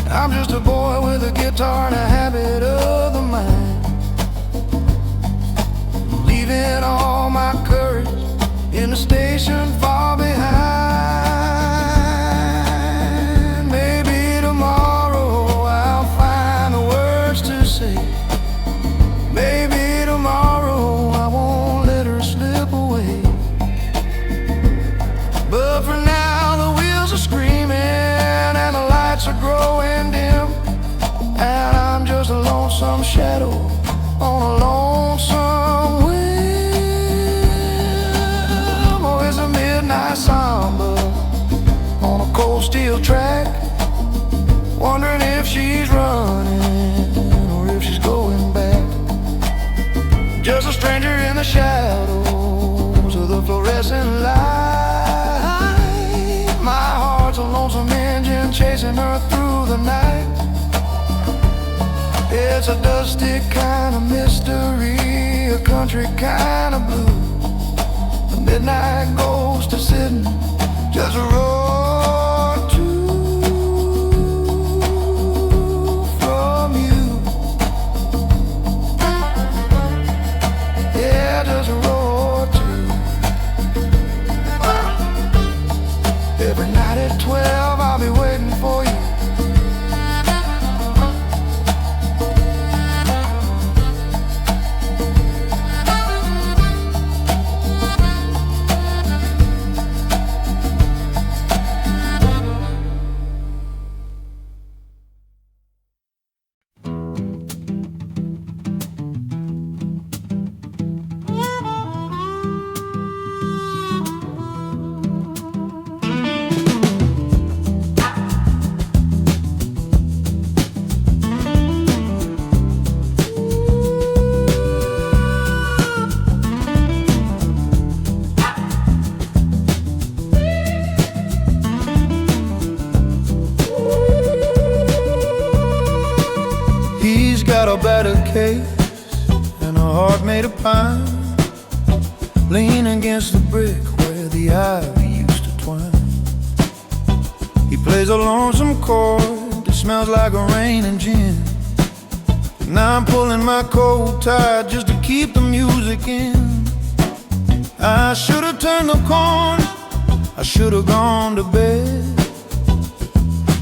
Speaker 4: I'm just a boy with a guitar and a habit of the mind, leaving all my courage in the station far behind. Maybe tomorrow I'll find the words to say. Maybe tomorrow I won't let her slip away. But for now the wheels are screaming and the lights are growing dim, and I'm just a lonesome shadow on a lonesome whim. Oh, it's a midnight samba on a cold steel track, wondering if she's running or if she's going back. Just a stranger in the shadows of the fluorescent light. My heart's a lonesome engine chasing her through the night. It's a dusty kind of mystery, a country kind of blue. The midnight goes to sitting just a roar or two from you. Yeah, just a roar or two. Every night at 12 I'll be waiting for you. A battered case and a heart made of pine, lean against the brick where the ivy used to twine. He plays a lonesome chord that smells like a rain and gin. Now I'm pulling my coat tight just to keep the music in. I should have turned the corner, I should have gone to bed,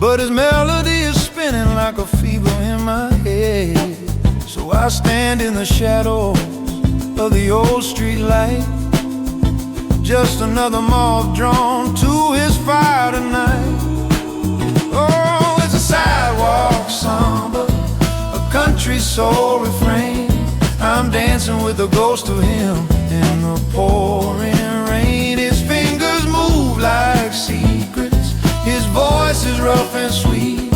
Speaker 4: but his melody is spinning like a fever in my head. So I stand in the shadows of the old street light, just another moth drawn to his fire tonight. Oh, it's a sidewalk samba, a country soul refrain. I'm dancing with the ghost of him in the pouring rain. His fingers move like secrets, his voice is rough and sweet,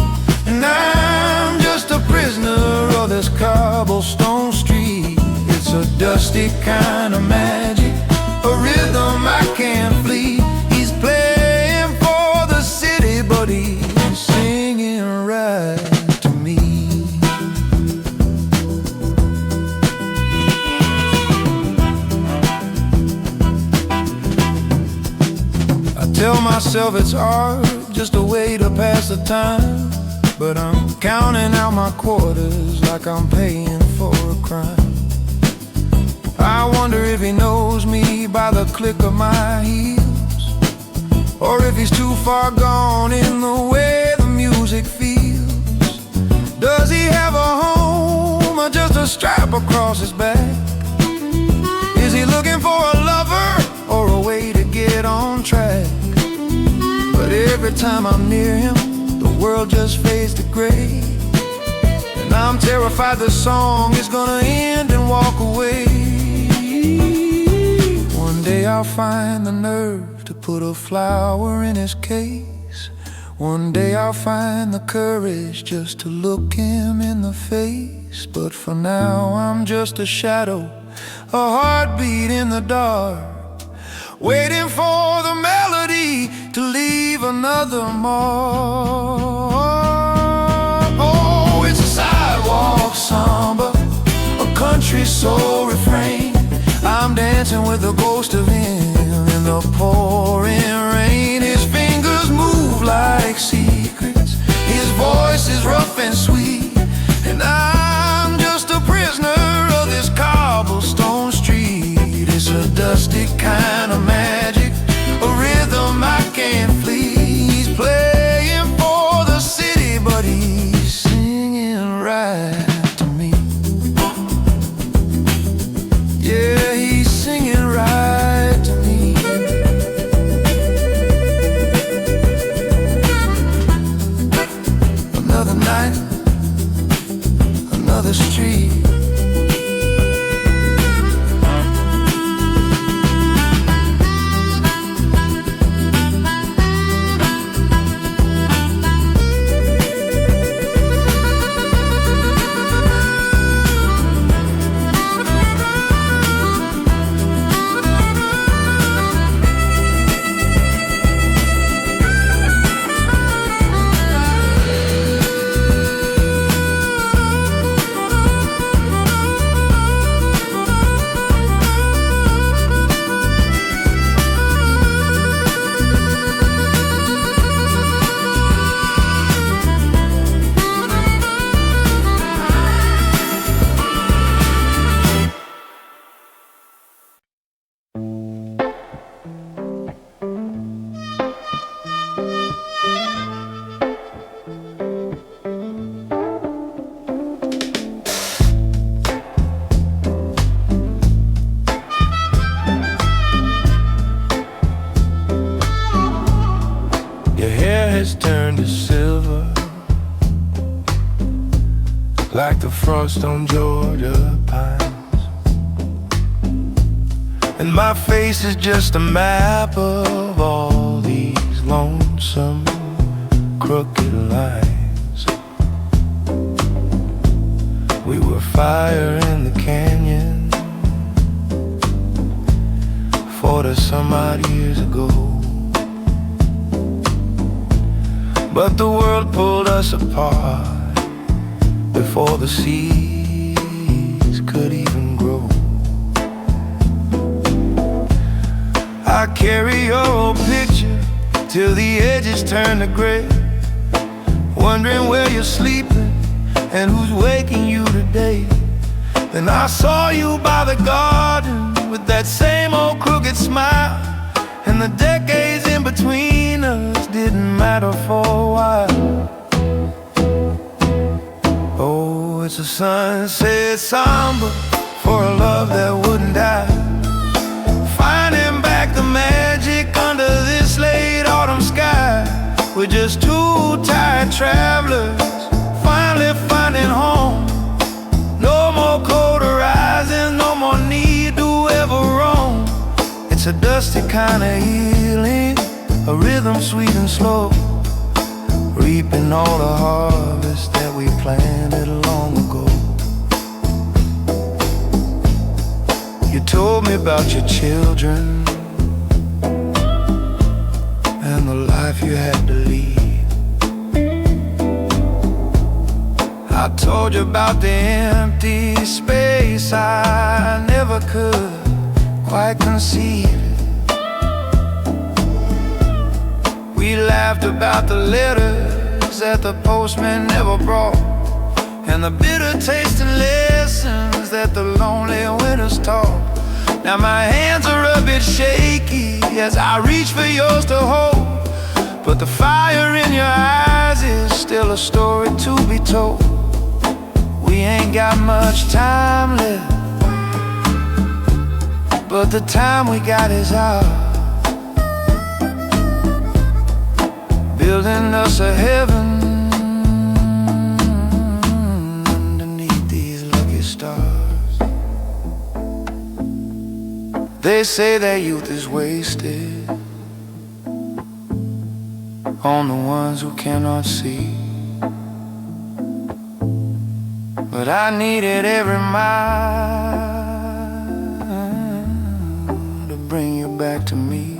Speaker 4: and I'm just a prisoner of this cobblestone street. It's a dusty kind of magic, a rhythm I can't flee. He's playing for the city, but he's singing right to me. myself it's art, just a way to pass the time. But I'm counting out my quarters like I'm paying for a crime. I wonder if he knows me by the click of my heels, or if he's too far gone in the way the music feels. Does he have a home or just a strap across his back? Is he looking for a lover or a way to get on track? But every time I'm near him, the world just fades to gray, and I'm terrified the song is gonna end and walk away. One day I'll find the nerve to put a flower in his case. One day I'll find the courage just to look him in the face. But for now I'm just a shadow, a heartbeat in the dark, waiting for the melody to leave another mark. Oh, it's a sidewalk samba, a country soul refrain. I'm dancing with the ghost of him in the pouring rain. His fingers move like secrets, his voice is rough and sweet, and I'm just a prisoner of this cobblestone street. It's a dusty kind of magic, a rhythm I can't flee. He's playing for the city, but he's singing right to me. Yeah, he's singing right to me. Another night, another street. Like the frost on Georgia pines, and my face is just a map of all these lonesome crooked lines. We were fire in the canyon 40 some odd years ago, but the world pulled us apart before the seas could even grow. I carry your old picture till the edges turn to gray, wondering where you're sleeping and who's waking you today. Then I saw you by the garden with that same old crooked smile, and the decades in between us didn't matter for a while. Oh, it's a sunset samba for a love that wouldn't die, finding back the magic under this late autumn sky. We're just two tired travelers finally finding home. No more cold horizons, no more need to ever roam. It's a dusty kind of healing, a rhythm sweet and slow, reaping all the harvest that we planted long ago. You told me about your children and the life you had to lead. I told you about the empty space I never could quite conceive.
Speaker 1: We laughed about the letters that the postman never brought, and the bitter tasting lessons that the lonely winters taught. Now my hands are a bit shaky as I reach for yours to hold, but the fire in your eyes is still a story to be told. We ain't got much time left, but the time we got is ours, building us a heaven underneath these lucky stars. They say that youth is wasted on the ones who cannot see, but I needed every mile to bring you back to me.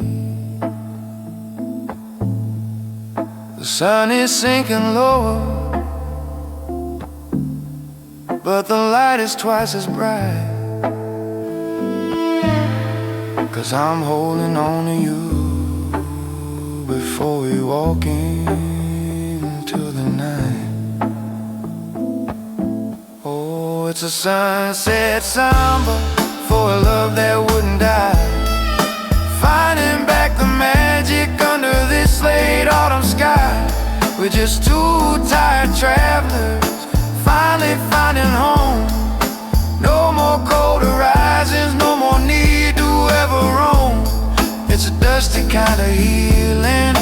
Speaker 1: The sun is sinking lower, but the light is twice as bright, 'cause I'm holding on to you before we walk into the night. Oh, it's a sunset samba for a love that wouldn't die, finding back the magic under this late autumn sky. We're just two tired travelers finally finding home. No more cold horizons, no more need to ever roam. It's a dusty kind of healing,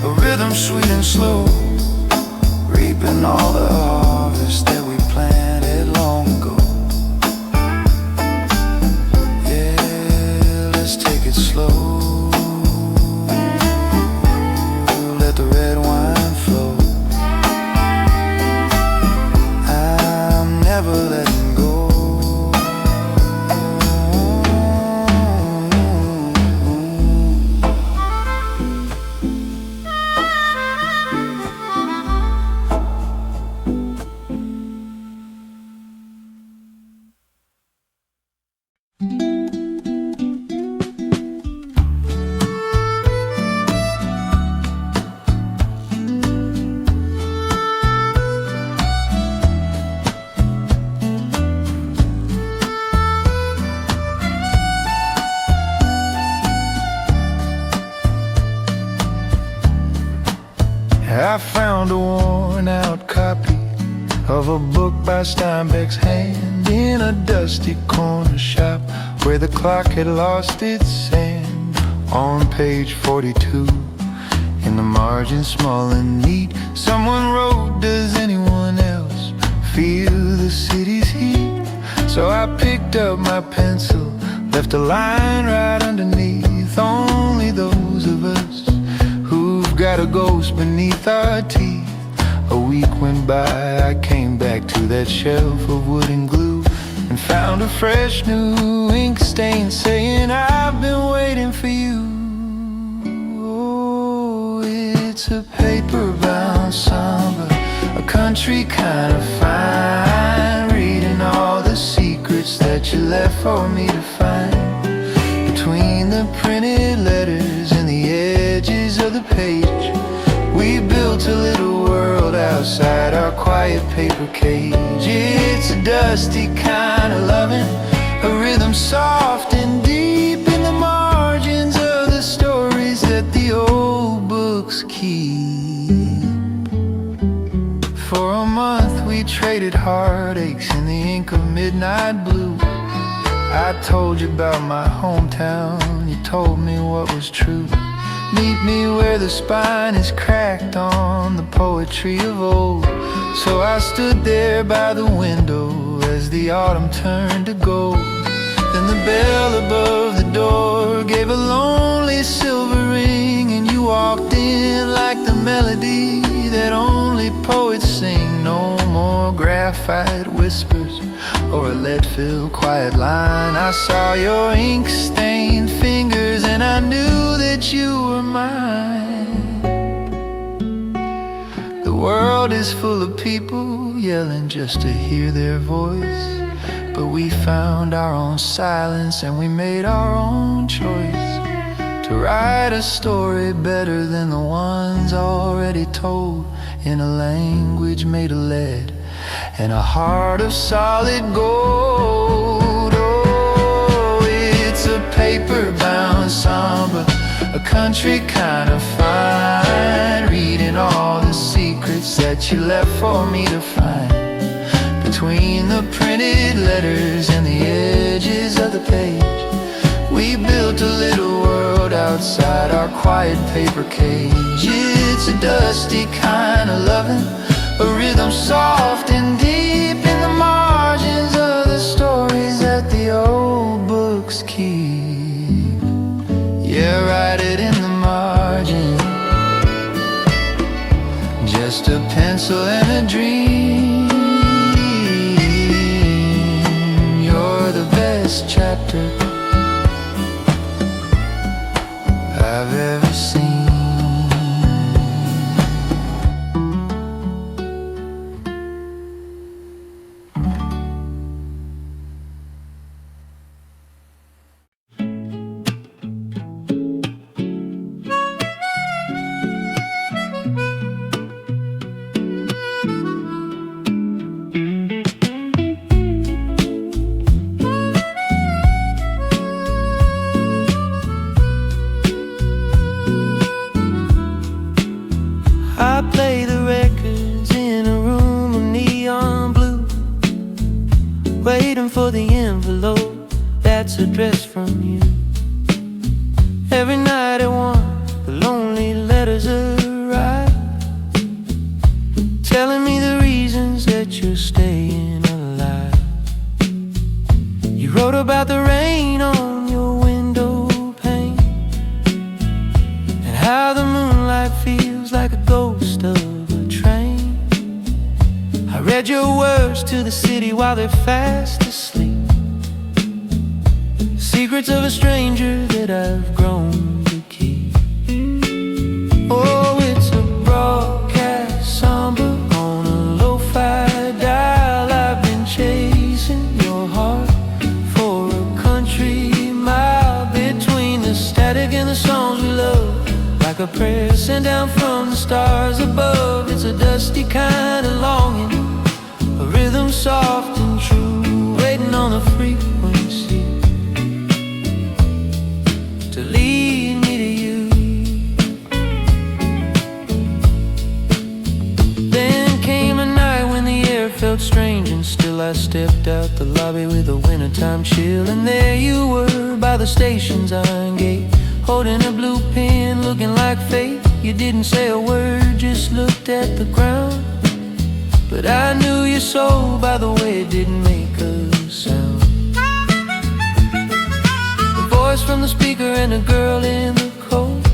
Speaker 1: a rhythm sweet and slow, reaping all the harvest that we planted long ago. Yeah, let's take it slow. Let the red wine flow. I'm never letting go. I found a worn-out copy of a book by Steinbeck's hand in a dusty corner shop where the clock had lost its sand. On page 42, in the margin small and neat, someone wrote, "Does anyone else feel the city's heat?" So I picked up my pencil, left a line right underneath. Only those of us who've got a ghost beneath our teeth. A week went by, I came back to that shelf of wood and glue and found a fresh new ink stain saying, "I've been waiting for you." Oh, it's a paper-bound samba, a country kind of fine, reading all the secrets that you left for me to find. Between the printed letters and the edges of the page, we built a little world outside our quiet paper cage. It's a dusty kind of loving, a rhythm soft and deep in the margins of the stories that the old books keep. For a month we traded heartaches in the ink of midnight blue. I told you about my hometown, you told me what was true. Meet me where the spine is cracked on the poetry of old. So I stood there by the window as the autumn turned to gold. Then the bell above the door gave a lonely silver ring, and you walked in like the melody that only poets sing. No more graphite whispers or a lead-filled quiet line. I saw your ink-stained fingers and I knew that you were mine. The world is full of people yelling just to hear their voice, but we found our own silence and we made our own choice to
Speaker 3: to write a story better than the ones already told, in a language made of lead and a heart of solid gold. Oh, it's a paper-bound samba, a country kind of fine, reading all the secrets that you left for me to find, between the printed letters and the edges of the page. We built a little world outside our quiet paper cage. It's a dusty kind of loving, a rhythm soft and deep in the margins of the stories that the old books keep. Yeah, write it in the margin. Just a pencil and a dream. You're the best chapter I've ever seen.
Speaker 1: I play the records in a room of neon blue, waiting for the envelope that's addressed from you. Every night at 1, the lonely letters arrive, telling me the reasons that you're staying alive. You wrote about the rain on your window pane, and how the moonlight feels like a ghost of a train. I read your words to the city while they're fast asleep, secrets of a stranger that I've grown to keep. Oh, it's a broadcast samba on a lo-fi dial. I've been chasing your heart for a country mile, between the static and the songs we love, like a prayer sent down from the stars above. It's a dusty kind of longing, a rhythm soft and true, waiting on a frequency to lead me to you. Then came a night when the air felt strange and still. I stepped out the lobby with a wintertime chill, and there you were by the station's iron gate, holding a blue pen, looking like fate. You didn't say a word, just looked at the ground, but I knew your soul by the way it didn't make a sound. The voice from the speaker and a girl in the cold,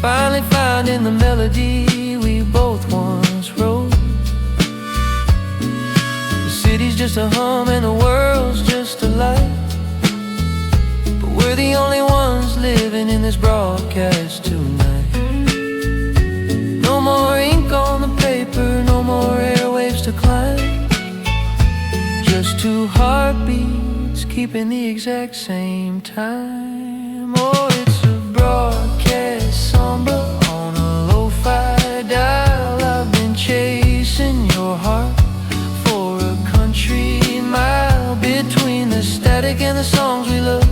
Speaker 1: finally finding the melody we both once wrote. The city's just a hum and the world's just a light, but we're the only ones living in this broadcast tonight. No more ink on the paper, no more airwaves to climb, just two heartbeats keeping the exact same time. Oh, it's a broadcast samba on a lo-fi dial. I've been chasing your heart for a country mile, between the static and the songs we love,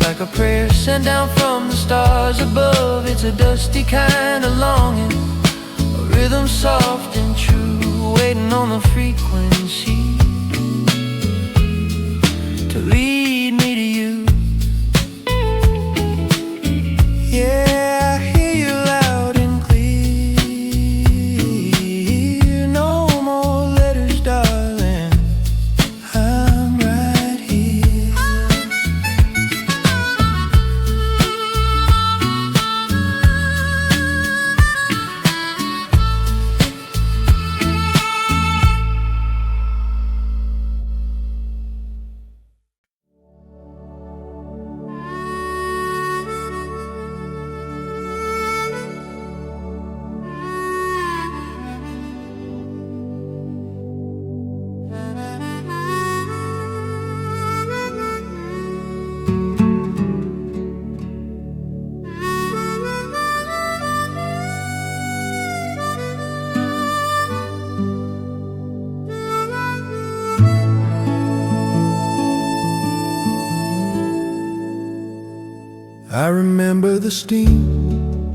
Speaker 1: like a prayer sent down from the stars above. It's a dusty kind of longing, a rhythm soft and true, waiting on the frequency to lead me to you. Yeah, I hear you loud and clear. No more letters, darling, I'm right here.
Speaker 4: I remember the steam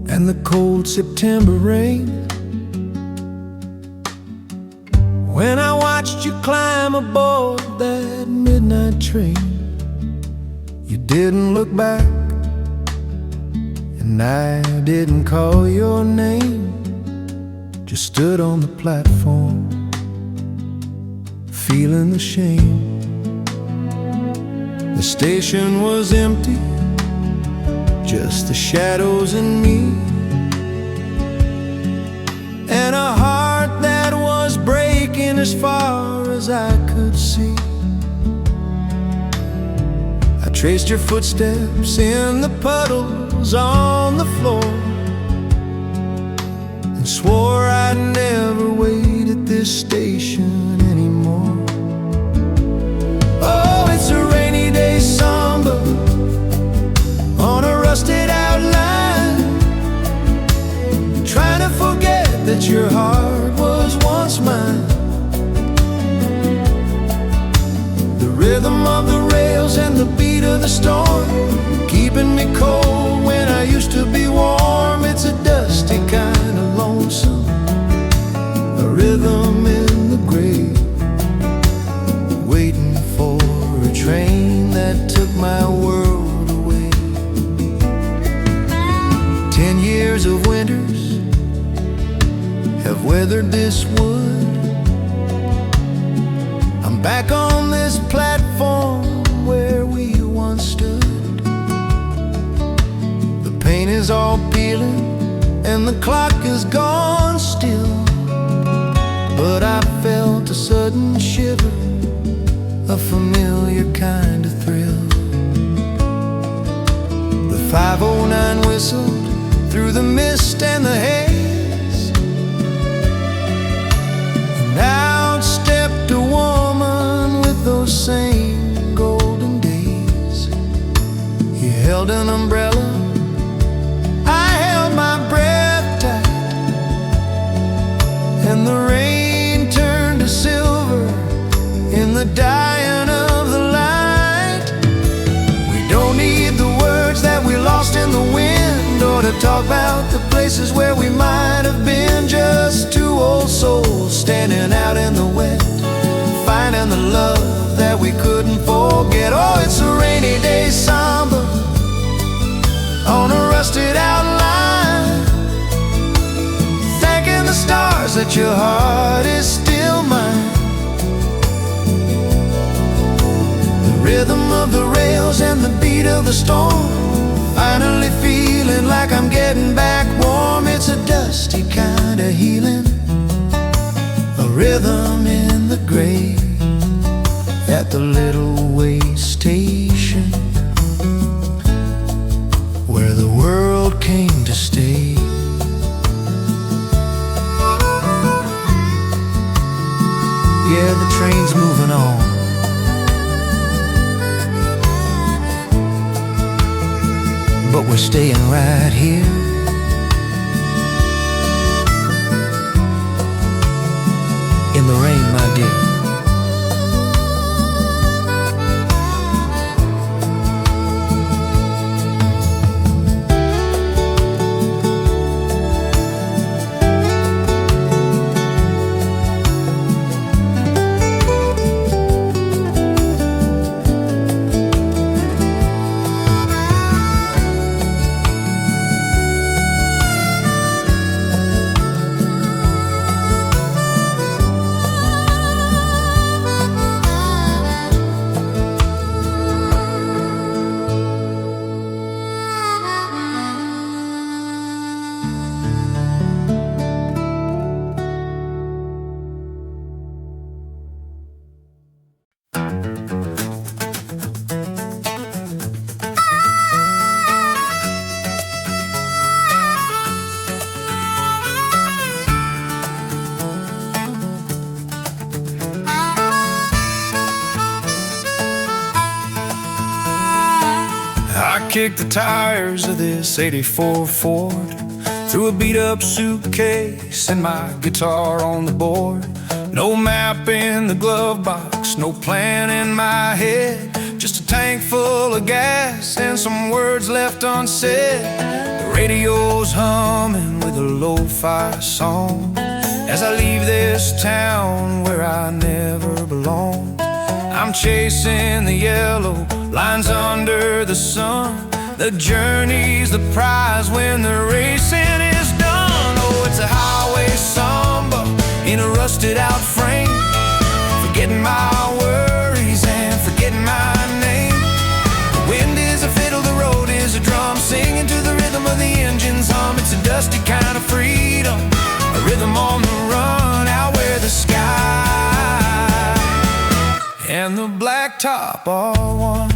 Speaker 4: and the cold September rain, when I watched you climb aboard that midnight train. You didn't look back, and I didn't call your name. Just stood on the platform, feeling the shame. The station was empty, just the shadows and me, and a heart that was breaking as far as I could see. I traced your footsteps in the puddles on the floor, and swore I'd never wait at this station anymore. Oh, it's a rainy day samba on a rusted out line, trying to forget that your heart was once mine. The rhythm of the rails and the beat of the storm, keeping me cold when I used to be warm. It's a dusty kind of lonesome, a rhythm in the grave, waiting for a train that took my world away. 10 years of winters have weathered this wood. I'm back on this platform where we once stood. The paint is all peeling and the clock is gone still, but I felt a sudden shiver, a familiar kind of thrill. The 509 whistled through the mist and the haze, and out stepped a woman with those same golden days. You held an umbrella, I held my breath tight, and the rain turned to silver in the dying of the light. We don't need the words that we lost in the wind, or to talk about the places where we might have been. Just two old souls standing out in the wet, finding the love that we couldn't forget. Oh, it's a rainy day samba on a rusted out line, thanking the stars that your heart is still mine. The rhythm of the rails and the beat of the storm, finally feeling like I'm getting back warm. It's a dusty kind of healing, a rhythm in the grave at the little way station where the world came to stay. Yeah, the train's moving on, but we're staying right here. In the rain, my dear. Kicked the tires of this 84 Ford, threw a beat-up suitcase and my guitar on the board. No map in the glove box, no plan in my head, just
Speaker 1: just a tank full of gas and some words left unsaid. The radio's humming with a lo-fi song as I leave this town where I never belong. I'm chasing the yellow lines under the sun. The journey's the prize when the racing is done. Oh, it's a highway samba in a rusted out frame, forgetting my worries and forgetting my name. The wind is a fiddle, the road is a drum, singing to the rhythm of the engine's hum. It's a dusty kind of freedom, a rhythm on the run, out where the sky and the blacktop are one.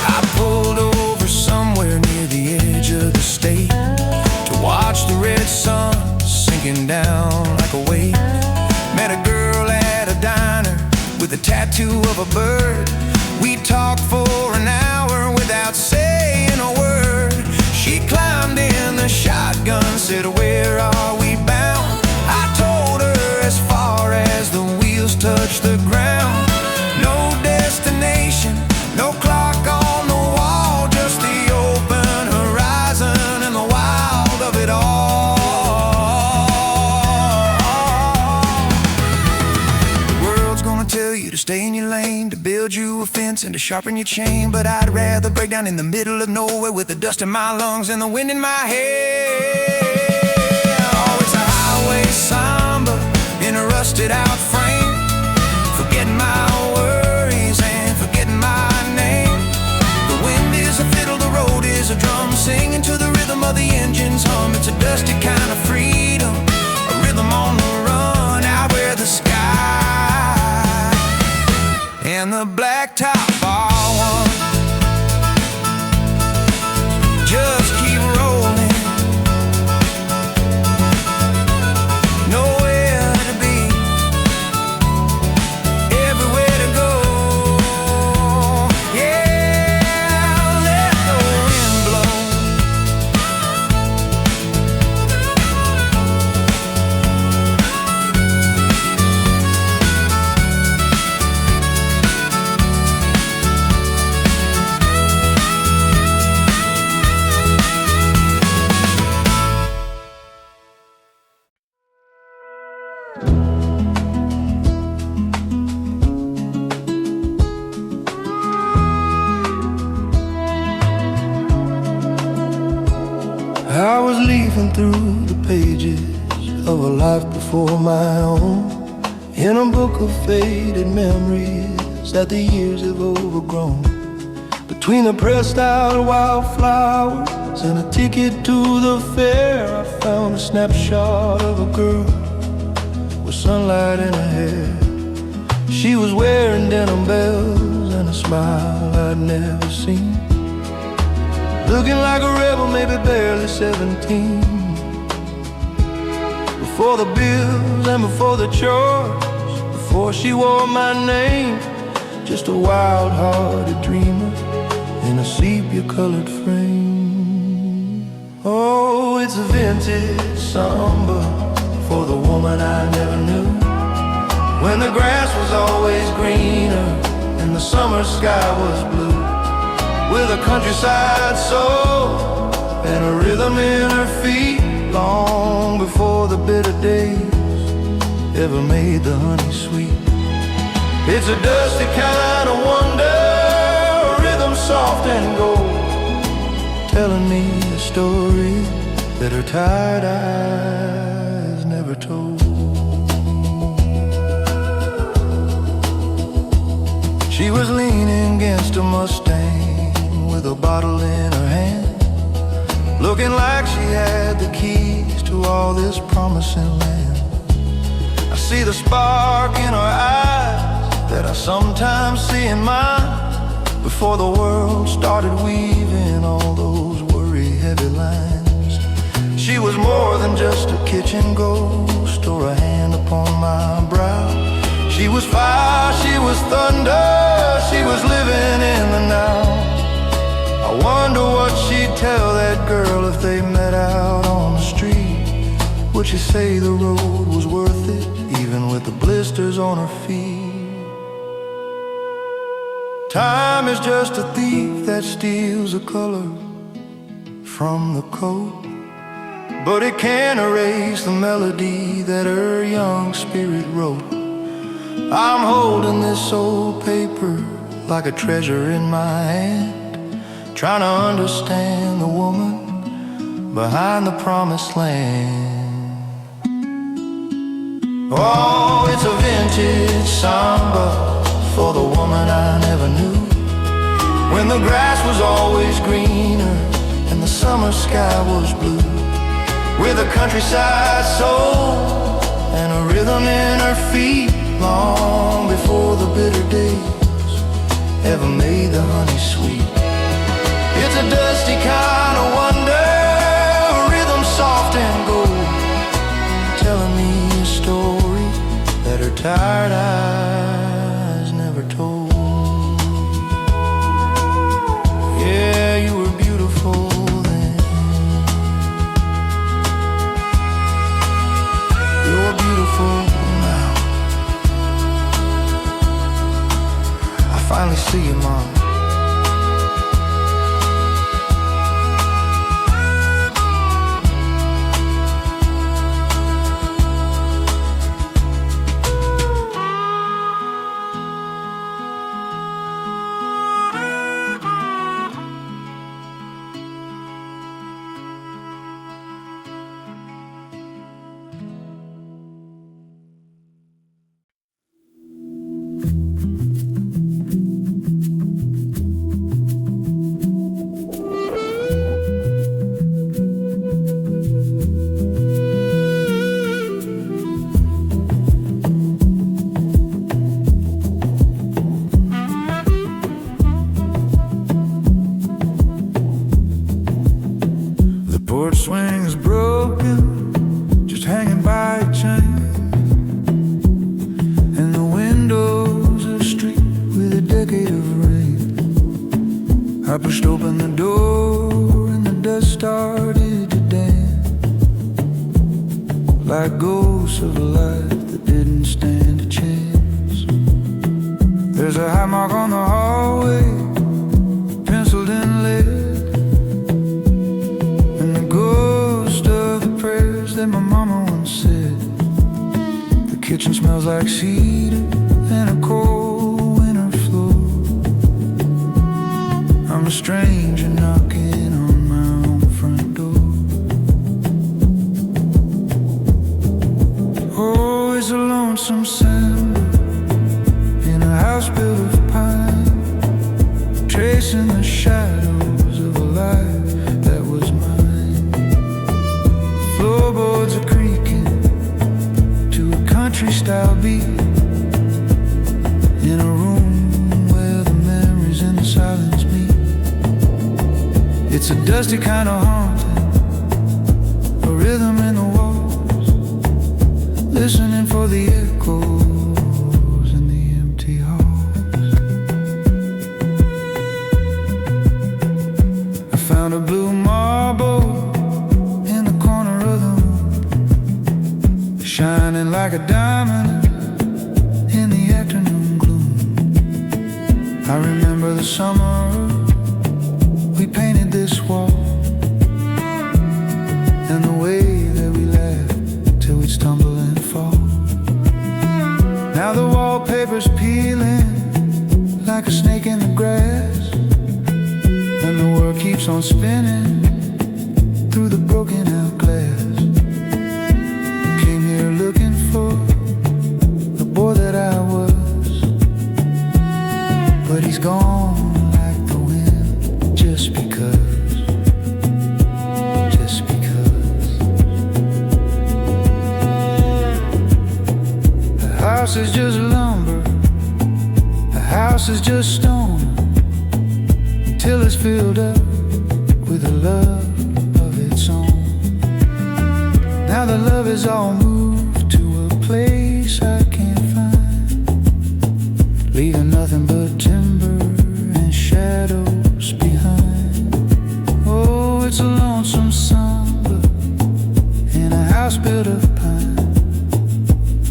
Speaker 1: I pulled over somewhere near the edge of the state to watch the red sun sinking down like a wave. Met a girl at a diner with a tattoo of a bird. We talked for an hour without saying a word. She climbed in the shotgun, said, "Where are we bound?" I told her as far as the wheels touch the ground. No destination, no clock on the wall, just the open horizon and the wild of it all. The world's gonna tell you to stay in your lane, to build you a fence and to sharpen your chain, but I'd rather break down in the middle of nowhere with the dust in my lungs and the wind in my hair. Oh, it's a highway samba in a rusted out frame, forgetting my worries and forgetting my name. The wind is a fiddle, the road is a drum, singing to the rhythm of the engine's hum. It's a dusty kind of freedom, a rhythm on the run, out where the sky and the blacktop are one. Just keep rolling, nowhere to be, everywhere to go. Yeah, let the wind blow.
Speaker 4: I was leafing through the pages of a life before my own, in a book of faded memories that the years have overgrown. Between the pressed out wildflowers and a ticket to the fair, I found a snapshot of a girl with sunlight in her hair. She was wearing denim bells and a smile I'd never seen, looking like a rebel, maybe barely 17. Before the bills and before the chores, before she wore my name, just a wild-hearted dreamer in a sepia-colored frame. Oh, it's a vintage samba for the woman I never knew, when the grass was always greener and the summer sky was blue, with a countryside soul and a rhythm in her feet, long before the bitter days ever made the honey sweet. It's a dusty kind of wonder, a rhythm soft and gold, telling me a story that her tired eyes never told. She was leaning against a Mustang with a bottle in her hand, looking like she had the keys to all this promising land. I see the spark in her eyes that I sometimes see in mine, before the world started weaving all those worry-heavy lines. She was more than just a kitchen ghost or a hand upon my brow. She was fire, she was thunder, she was living in the now. I wonder what she'd tell that girl if they met out on the street. Would she say the road was worth it, even with the blisters on her feet? Time is just a thief that steals a color from the coat, but it can't erase the melody that her young spirit wrote. I'm holding this old paper like a treasure in my hand, trying to understand the woman behind the promised land. Oh, it's a vintage samba for the woman I never knew, when the grass was always greener and the summer sky was blue, with a countryside soul and a rhythm in her feet, long before the bitter days ever made the honey sweet. It's a dusty kind of wonder, a rhythm soft and gold, telling me a story that her tired eyes never told. Yeah, you were beautiful then. You're beautiful now. I finally see you, Mom.
Speaker 3: Porch swing's broken, just hanging by a chain, and the windows are streaked with a decade of rain. I pushed open the door and the dust started to dance, like ghosts of a life that didn't stand a chance. There's a high mark on the hallway, penciled in lead, that my mama once said. The kitchen smells like cedar and a cold winter floor. I'm a stranger knocking on my own front door. Oh, it's a lonesome December in a house built of pine, tracing the shadows of a life that was mine. Floorboards are creaking to a country-style beat, in a room where the memories and the silence meet. It's a dusty kind of haunting, a rhythm in the walls, listening for the echoes in the empty halls. I found a blue marble shining like a diamond in the afternoon gloom. I remember the summer we painted this wall, and the way that we laughed till we'd stumble and fall. Now the wallpaper's peeling like a snake in the grass, and the world keeps on spinning through the broken out glass. Looking for the boy that I was, but he's gone like the wind, just because, just because. The house is just lumber, the house is just stone, till it's filled up with a love of its own. Now the love is all moved to a place I can't find, leaving nothing but timber and shadows behind. Oh, it's a lonesome summer in a house built of pine,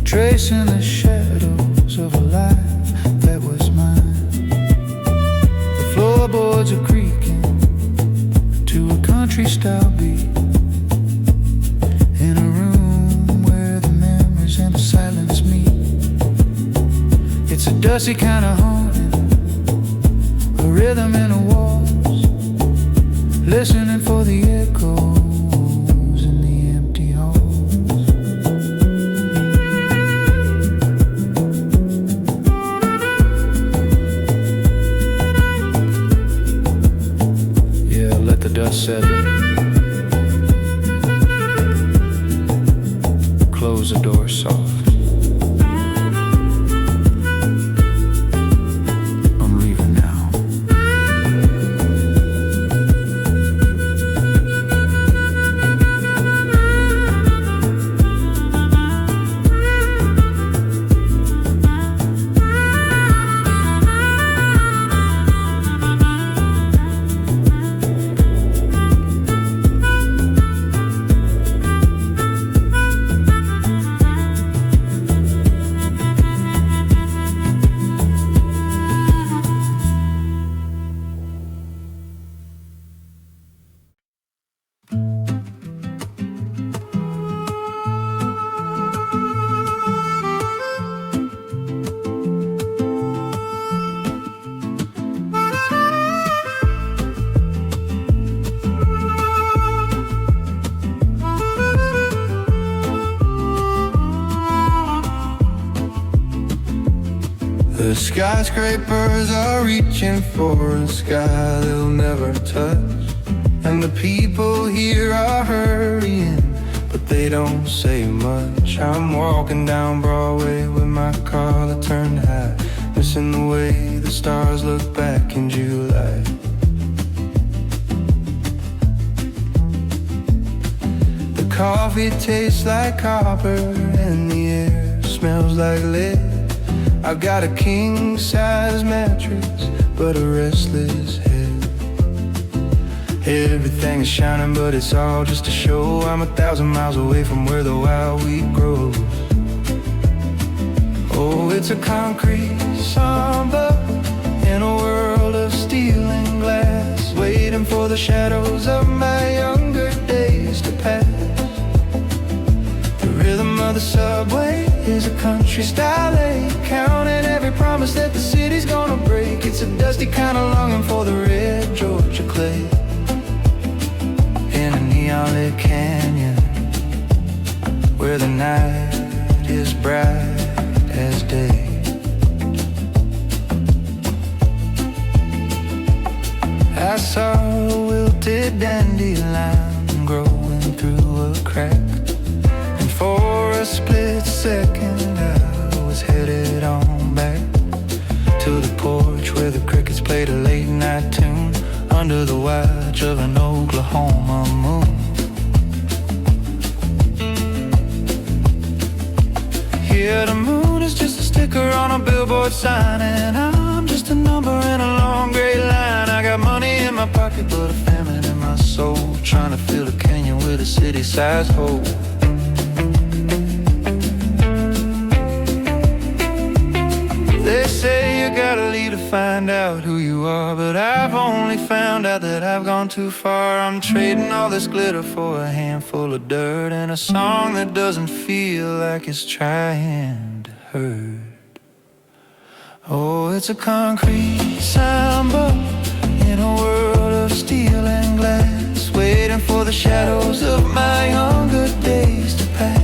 Speaker 3: tracing the shadows of a life that was mine.
Speaker 4: wished I'll be in a room where the memories and the silence meet. It's a dusty kind of haunting, a rhythm in the walls, listening for the echoes in the empty halls. Yeah, let the dust settle. Close the door soft. I'm leaving now.
Speaker 1: The skyscrapers are reaching for a sky they'll never touch, and the people here are hurrying, but they don't say much. I'm walking down Broadway with my car that turned high, missing the way the stars look back in July. The coffee tastes like copper and the air smells like lead. I've got a king-size mattress, but a restless head. Everything is shining, but it's all just a show. I'm 1,000 miles away from where the wild wheat grows. Oh, it's a concrete samba in a world of steel and glass, waiting for the shadows of my younger days to pass. The rhythm of the subway is a country style lake, counting every promise that the city's gonna break. It's a dusty kind of longing for the red Georgia clay in a neon-lit canyon where the night is bright as day. I saw a wilted dandelion growing through a crack, and for a split second I was headed on back to the porch where the crickets played a late night tune under the watch of an Oklahoma moon. Yeah, the moon is just a sticker on a billboard sign, and I'm just a number in a long gray line. I got money in my pocket but a famine in my soul, trying to fill a canyon with a city-sized hole. They say you gotta leave to find out who you are, but I've only found out that I've gone too far. I'm trading all this glitter for a handful of dirt and a song that doesn't feel like it's trying to hurt. Oh, it's a concrete samba in a world of steel and glass, waiting for the shadows of my younger days to pass.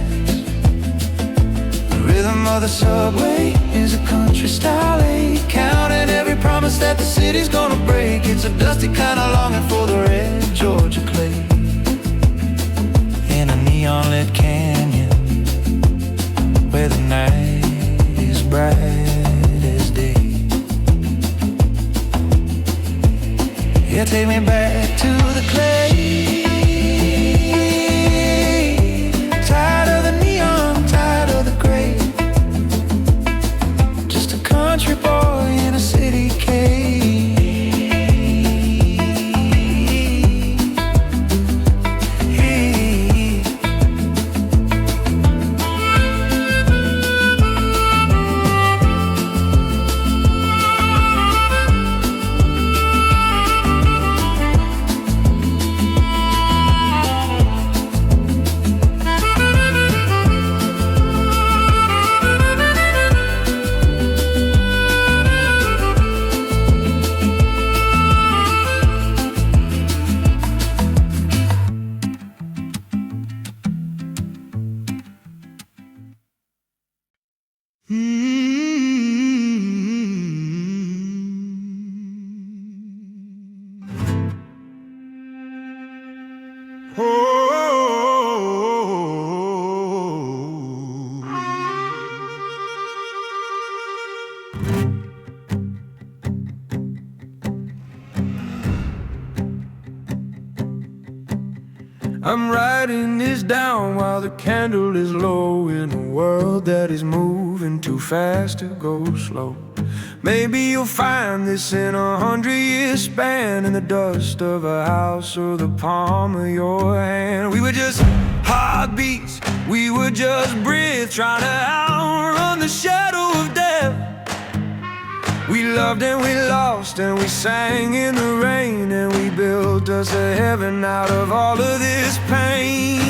Speaker 1: The rhythm of the subway is a country style lake, counting every promise that the city's gonna break. It's a dusty kind of longing for the red Georgia clay in a neon-lit canyon where the night is bright as day. Yeah, take me back to the clay. Tired of the neon, tired of the gray. Just a country boy in a city cave. I'm writing this down while the candle is low in a world that is moving too fast to go slow. Maybe you'll find this in 100-year span, in the dust of a house or the palm of your hand. We were just heartbeats, we were just breath, trying to outrun the shadow of death. We loved and we lost and we sang in the rain, and we built us a heaven out of all of this pain.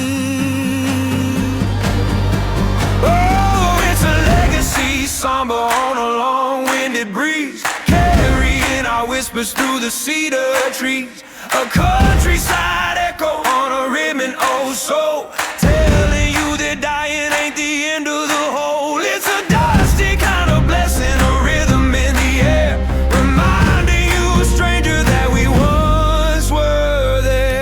Speaker 1: Oh, it's a legacy somber on a long-winded breeze, carrying our whispers through the cedar trees. A countryside echo on a rhythm, oh so, telling you that dying ain't the end of the whole. It's a dusty kind of blessing, a rhythm in the air, reminding you, a stranger, that we once were there.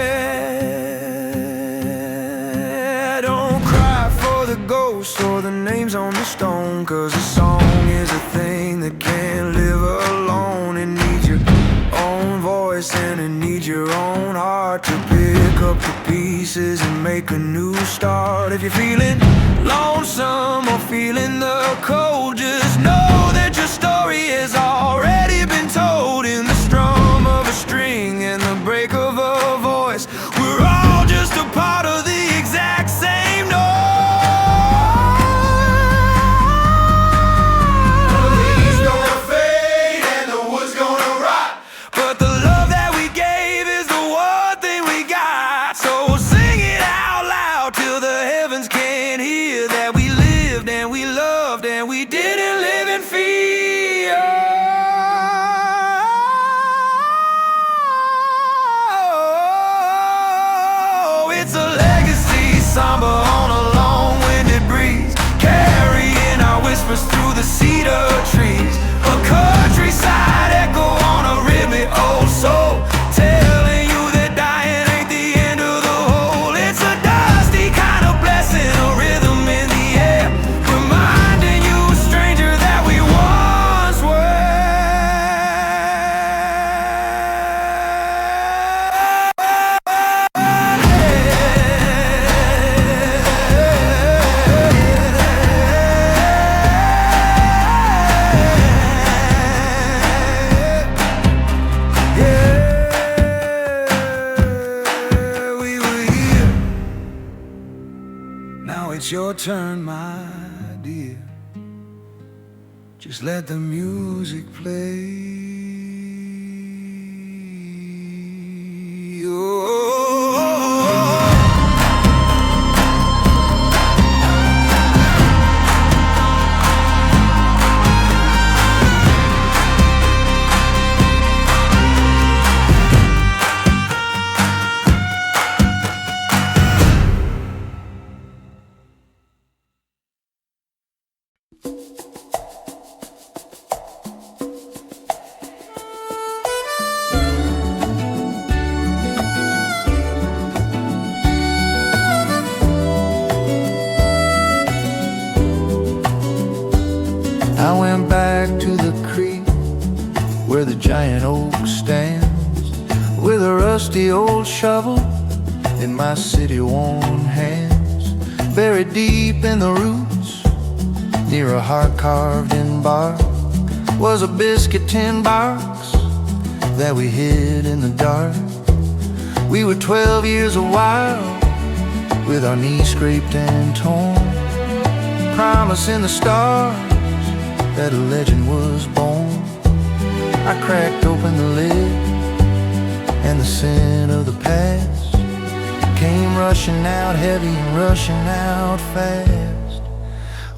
Speaker 1: Don't cry for the ghosts or the names on the stone, 'cause a song is a thing that can't live alone. It needs your own voice and it needs your own heart to pick up the pieces and make a new start. If you're feeling lonesome or feeling the cold, just know that your story has already been told. In the strum of a string and the break of a voice, we're all just a part of the exact same note. The leaves gonna fade and the wood's gonna rot, but the love that we gave is the one thing we got. So sing it out loud till the heavens can hear that we lived and we loved and we didn't live in fear. Oh, it's a legacy somber on a long-winded breeze, carrying our whispers through the cedar trees. A countryside echo on a rhythmic old soul, telling you that dying ain't the end of the whole. It's a dusty kind of blessing, a rhythm in the air, reminding you, a stranger, that we once were. We were here. Now it's your turn, my dear. Just let the music play. Oh.
Speaker 4: I went back to the creek where the giant oak stands, with a rusty old shovel in my city-worn hands. Buried deep in the roots, near a heart carved in bark, was a biscuit tin box that we hid in the dark. We were 12 years wild, with our knees scraped and torn, promising the stars that a legend was born. I cracked open the lid, and the sin of the past came rushing out heavy and rushing out fast.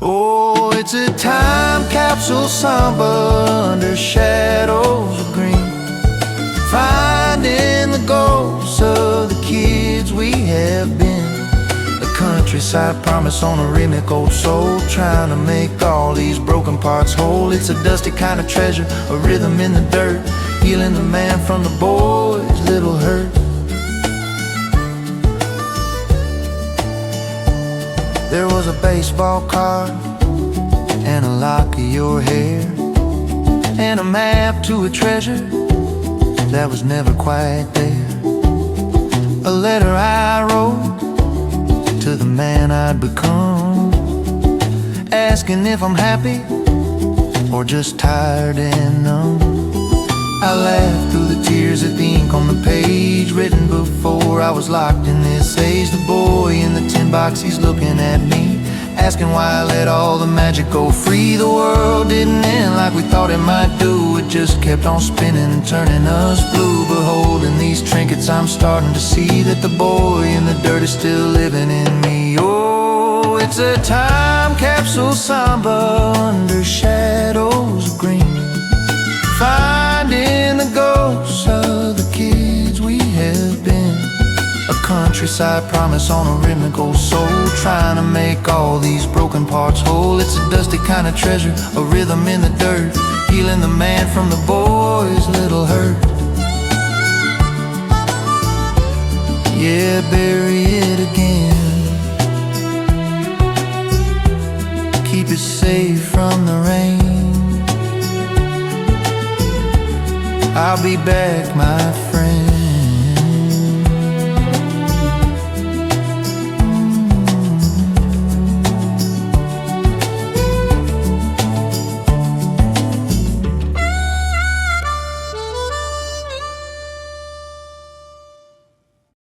Speaker 4: Oh, it's a time capsule somber under shadows of green, finding the ghosts of the kids we have been. Countryside promise on a rhythmic old soul, trying to make all these broken parts whole. It's a dusty kind of treasure, a rhythm in the dirt, healing the man from the boy's little hurt. There was a baseball card and a lock of your hair, and a map to a treasure that was never quite there. a letter I wrote to the man I'd become, asking if I'm happy or just tired and numb. I laughed through the tears at the ink on the page, written before I was locked in this age. The boy in the tin box, he's looking at me, asking why I let all the magic go free. The world didn't end like we thought it might do. It just kept on spinning, turning us blue. But holding these trinkets, I'm starting to see that the boy in the dirt is still living in me. Oh, it's a time capsule samba under shadows of green, finding the ghosts of the kids we have been. A countryside promise on a rhythmical soul, trying to make all these broken parts whole. It's a dusty kind of treasure, a rhythm in the dirt, healing the man from the boy's little hurt. Yeah, bury it again, keep it safe from the rain. I'll be back, my friend.